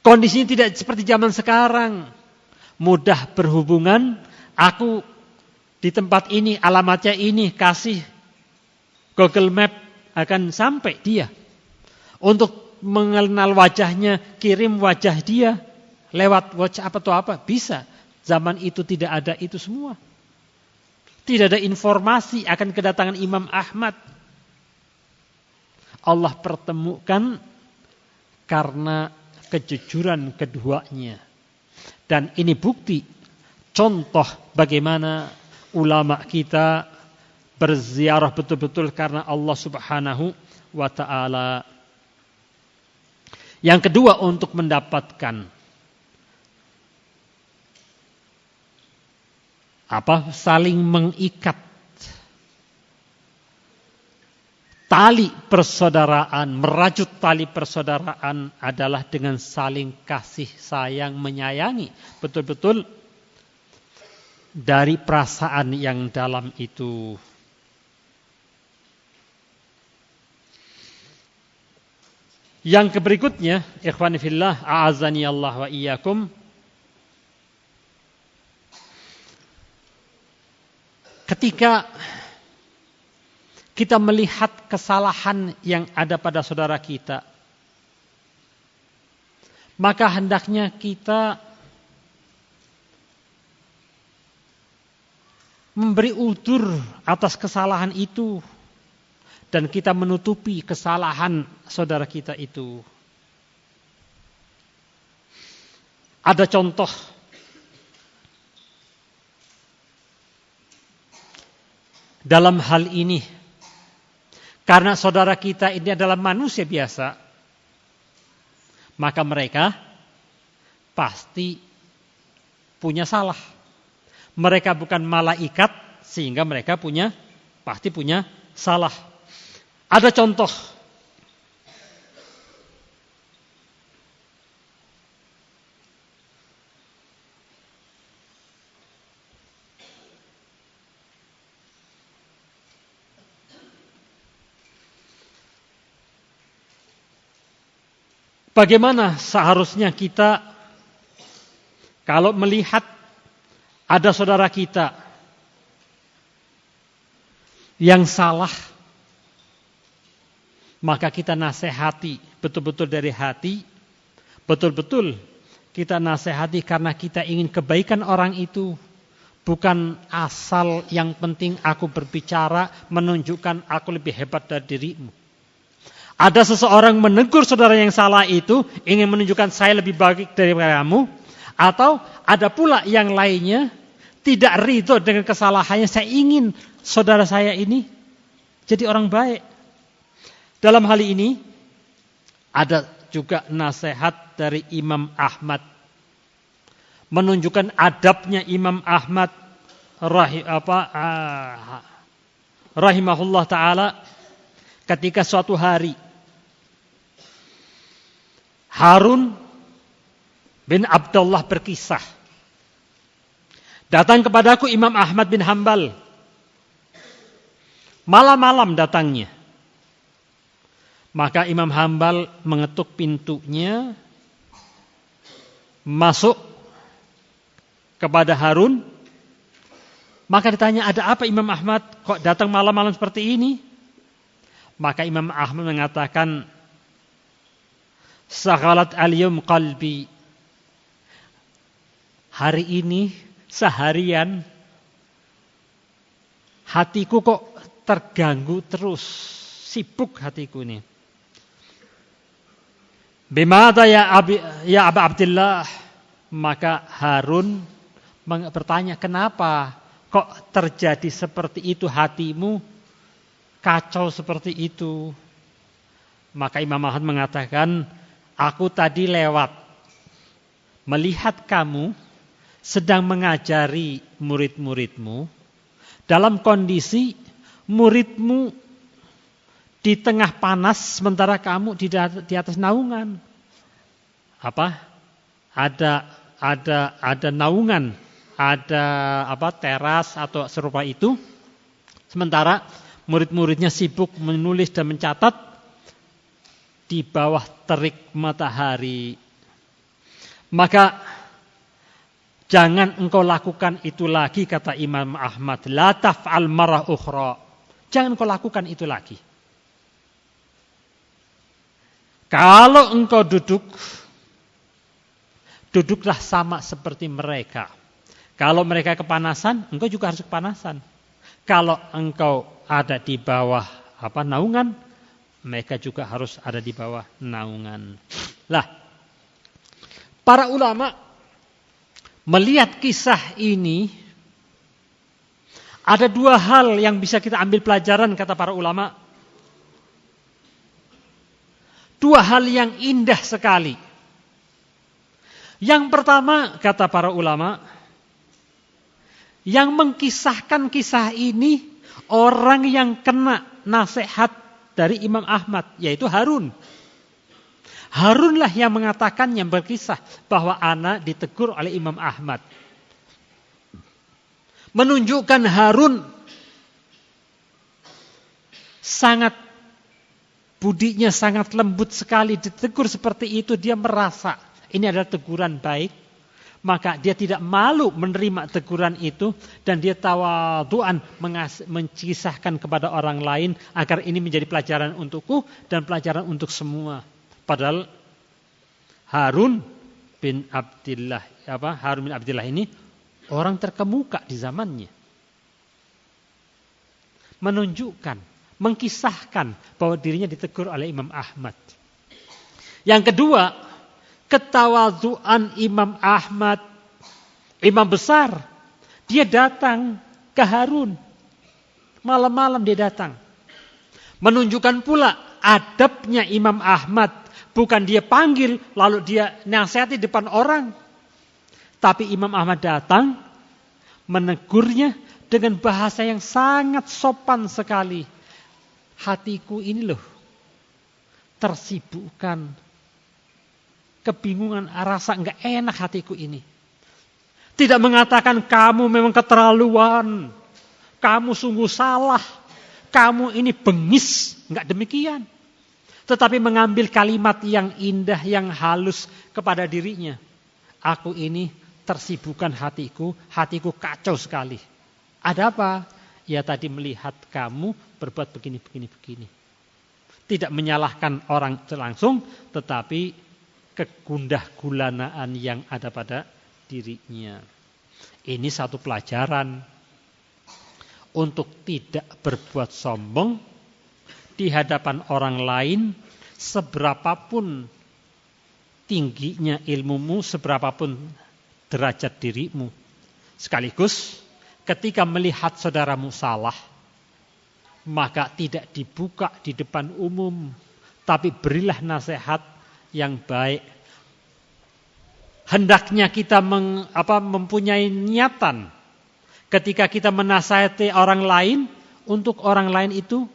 Kondisinya tidak seperti zaman sekarang. Mudah berhubungan, aku di tempat ini, alamatnya ini, kasih Google Map, akan sampai dia. Untuk mengenal wajahnya, kirim wajah dia lewat WhatsApp atau apa, bisa. Zaman itu tidak ada itu semua. Tidak ada informasi akan kedatangan Imam Ahmad. Allah pertemukan karena kejujuran keduanya. Dan ini bukti, contoh bagaimana ulama kita berziarah betul-betul karena Allah Subhanahu wa ta'ala. Yang kedua, untuk mendapatkan saling mengikat tali persaudaraan, merajut tali persaudaraan adalah dengan saling kasih sayang, menyayangi betul-betul dari perasaan yang dalam itu. Yang berikutnya, ikhwani fillah, a'azani Allah wa iyyakum. Ketika kita melihat kesalahan yang ada pada saudara kita, maka hendaknya kita memberi udzur atas kesalahan itu dan kita menutupi kesalahan saudara kita itu. Ada contoh dalam hal ini, karena saudara kita ini adalah manusia biasa, maka mereka pasti punya salah. Mereka bukan malaikat, sehingga mereka pasti punya salah. Ada contoh. Bagaimana seharusnya kita kalau melihat ada saudara kita yang salah, maka kita nasihati betul-betul dari hati, betul-betul kita nasihati karena kita ingin kebaikan orang itu, bukan asal yang penting aku berbicara menunjukkan aku lebih hebat dari dirimu. Ada seseorang menegur saudara yang salah itu, ingin menunjukkan saya lebih baik dari kamu, atau ada pula yang lainnya tidak ridho dengan kesalahannya, saya ingin saudara saya ini jadi orang baik. Dalam hal ini ada juga nasihat dari Imam Ahmad, menunjukkan adabnya Imam Ahmad rahimahullah ta'ala. Ketika suatu hari Harun bin Abdullah berkisah, datang kepadaku Imam Ahmad bin Hanbal, malam-malam datangnya. Maka Imam Hanbal mengetuk pintunya, masuk kepada Harun. Maka ditanya, ada apa Imam Ahmad? Kok datang malam-malam seperti ini? Maka Imam Ahmad mengatakan, Saghalat al-yum qalbi. Hari ini seharian hatiku kok terganggu terus, sibuk hatiku ini. Bimada ya Aba Abdullah. Maka Harun bertanya, kenapa kok terjadi seperti itu hatimu, kacau seperti itu? Maka Imam Ahmad mengatakan, aku tadi lewat melihat kamu sedang mengajari murid-muridmu dalam kondisi muridmu di tengah panas, sementara kamu di atas naungan. Ada naungan, ada teras atau serupa itu. Sementara murid-muridnya sibuk menulis dan mencatat di bawah terik matahari. Maka jangan engkau lakukan itu lagi, kata Imam Ahmad. La taf'al marah ukhra. Jangan engkau lakukan itu lagi. Kalau engkau duduklah sama seperti mereka. Kalau mereka kepanasan, engkau juga harus kepanasan. Kalau engkau ada di bawah naungan, mereka juga harus ada di bawah naungan. Lah, para ulama melihat kisah ini, ada dua hal yang bisa kita ambil pelajaran, kata para ulama. Dua hal yang indah sekali. Yang pertama, kata para ulama, yang mengkisahkan kisah ini orang yang kena nasihat dari Imam Ahmad, yaitu Harun. Harunlah yang mengatakan, yang berkisah bahwa ana ditegur oleh Imam Ahmad. Menunjukkan Harun sangat budinya sangat lembut sekali, ditegur seperti itu, dia merasa ini adalah teguran baik, maka dia tidak malu menerima teguran itu, dan dia tawadhu'an mencisahkan kepada orang lain agar ini menjadi pelajaran untukku dan pelajaran untuk semua. Padahal Harun bin Abdillah ini orang terkemuka di zamannya. Menunjukkan, mengkisahkan bahwa dirinya ditegur oleh Imam Ahmad. Yang kedua, ketawadhu'an Imam Ahmad, imam besar, dia datang ke Harun. Malam-malam dia datang. Menunjukkan pula adabnya Imam Ahmad. Bukan dia panggil, lalu dia nasihati depan orang. Tapi Imam Ahmad datang, menegurnya dengan bahasa yang sangat sopan sekali. Hatiku ini loh, tersibukkan, kebingungan, rasa enggak enak hatiku ini. Tidak mengatakan kamu memang keterlaluan, kamu sungguh salah, kamu ini bengis, enggak demikian. Tetapi mengambil kalimat yang indah, yang halus kepada dirinya. Aku ini tersibukkan hatiku kacau sekali. Ada apa? Ya tadi melihat kamu berbuat begini. Tidak menyalahkan orang langsung, tetapi kegundah gulanaan yang ada pada dirinya. Ini satu pelajaran untuk tidak berbuat sombong di hadapan orang lain, seberapapun tingginya ilmumu, seberapapun derajat dirimu. Sekaligus ketika melihat saudaramu salah, maka tidak dibuka di depan umum, tapi berilah nasihat yang baik. Hendaknya kita mempunyai niatan ketika kita menasihati orang lain, untuk orang lain itu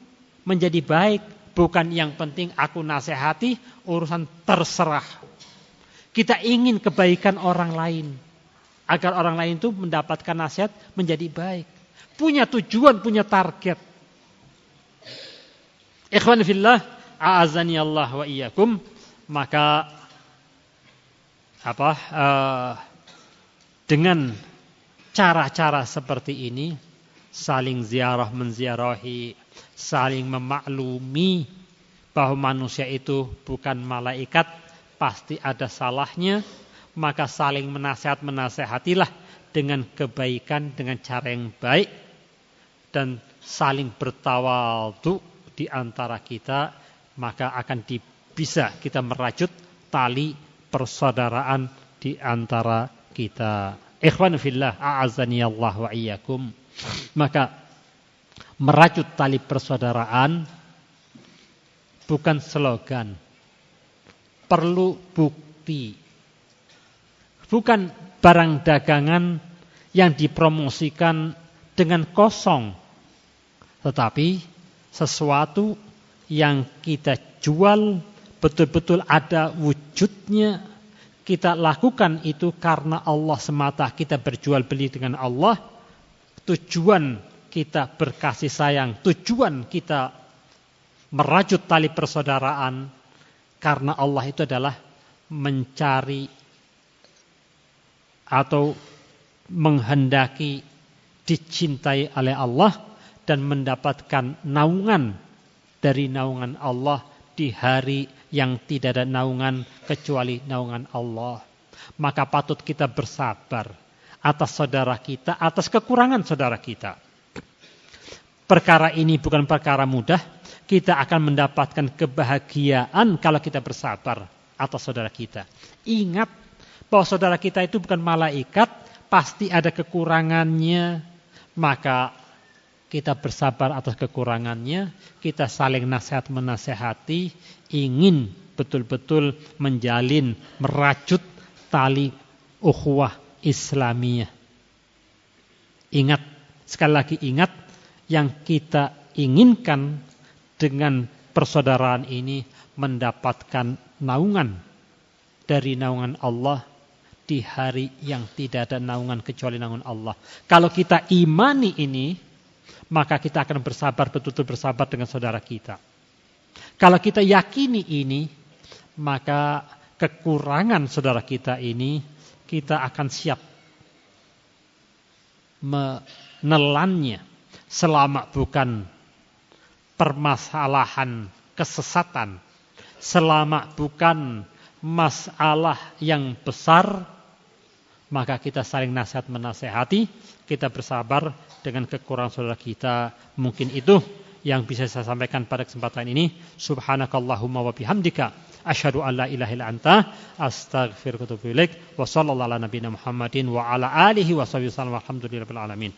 menjadi baik. Bukan yang penting aku nasihati, urusan terserah. Kita ingin kebaikan orang lain, agar orang lain itu mendapatkan nasihat menjadi baik. Punya tujuan, punya target. Ikhwan fillah, a'azani Allah wa iyyakum. Maka dengan cara-cara seperti ini, saling ziarah menziarahi, saling memaklumi bahwa manusia itu bukan malaikat, pasti ada salahnya, maka saling menasehatilah dengan kebaikan, dengan cara yang baik, dan saling bertawadhu di antara kita, maka akan bisa kita merajut tali persaudaraan di antara kita. Ikhwan fillah, a'azani Allah wa iyyakum. Maka merajut tali persaudaraan bukan slogan, perlu bukti. Bukan barang dagangan yang dipromosikan dengan kosong, tetapi sesuatu yang kita jual betul-betul ada wujudnya. Kita lakukan itu karena Allah semata, kita berjual beli dengan Allah. Tujuan kita berkasih sayang, tujuan kita merajut tali persaudaraan karena Allah itu adalah mencari atau menghendaki dicintai oleh Allah dan mendapatkan naungan dari naungan Allah di hari yang tidak ada naungan kecuali naungan Allah. Maka patut kita bersabar atas saudara kita, atas kekurangan saudara kita. Perkara ini bukan perkara mudah. Kita akan mendapatkan kebahagiaan kalau kita bersabar atas saudara kita. Ingat bahwa saudara kita itu bukan malaikat, pasti ada kekurangannya. Maka kita bersabar atas kekurangannya, kita saling nasihat menasehati, ingin betul-betul menjalin, merajut tali ukhuwah Islamiyah. Ingat, sekali lagi ingat, yang kita inginkan dengan persaudaraan ini mendapatkan naungan dari naungan Allah di hari yang tidak ada naungan kecuali naungan Allah. Kalau kita imani ini, maka kita akan bersabar, betul-betul bersabar dengan saudara kita. Kalau kita yakini ini, maka kekurangan saudara kita ini, kita akan siap menelannya selama bukan permasalahan kesesatan, selama bukan masalah yang besar, maka kita saling nasihat menasehati, kita bersabar dengan kekurangan saudara kita. Mungkin itu yang bisa saya sampaikan pada kesempatan ini. Subhanakallahumma wa bihamdika asyhadu an la ilaha illa anta astaghfiruka wa atubu ilaik. Wa sallallahu ala nabiyina Muhammadin wa ala alihi wa sahbihi wasallam. Walhamdulillahirabbil alamin.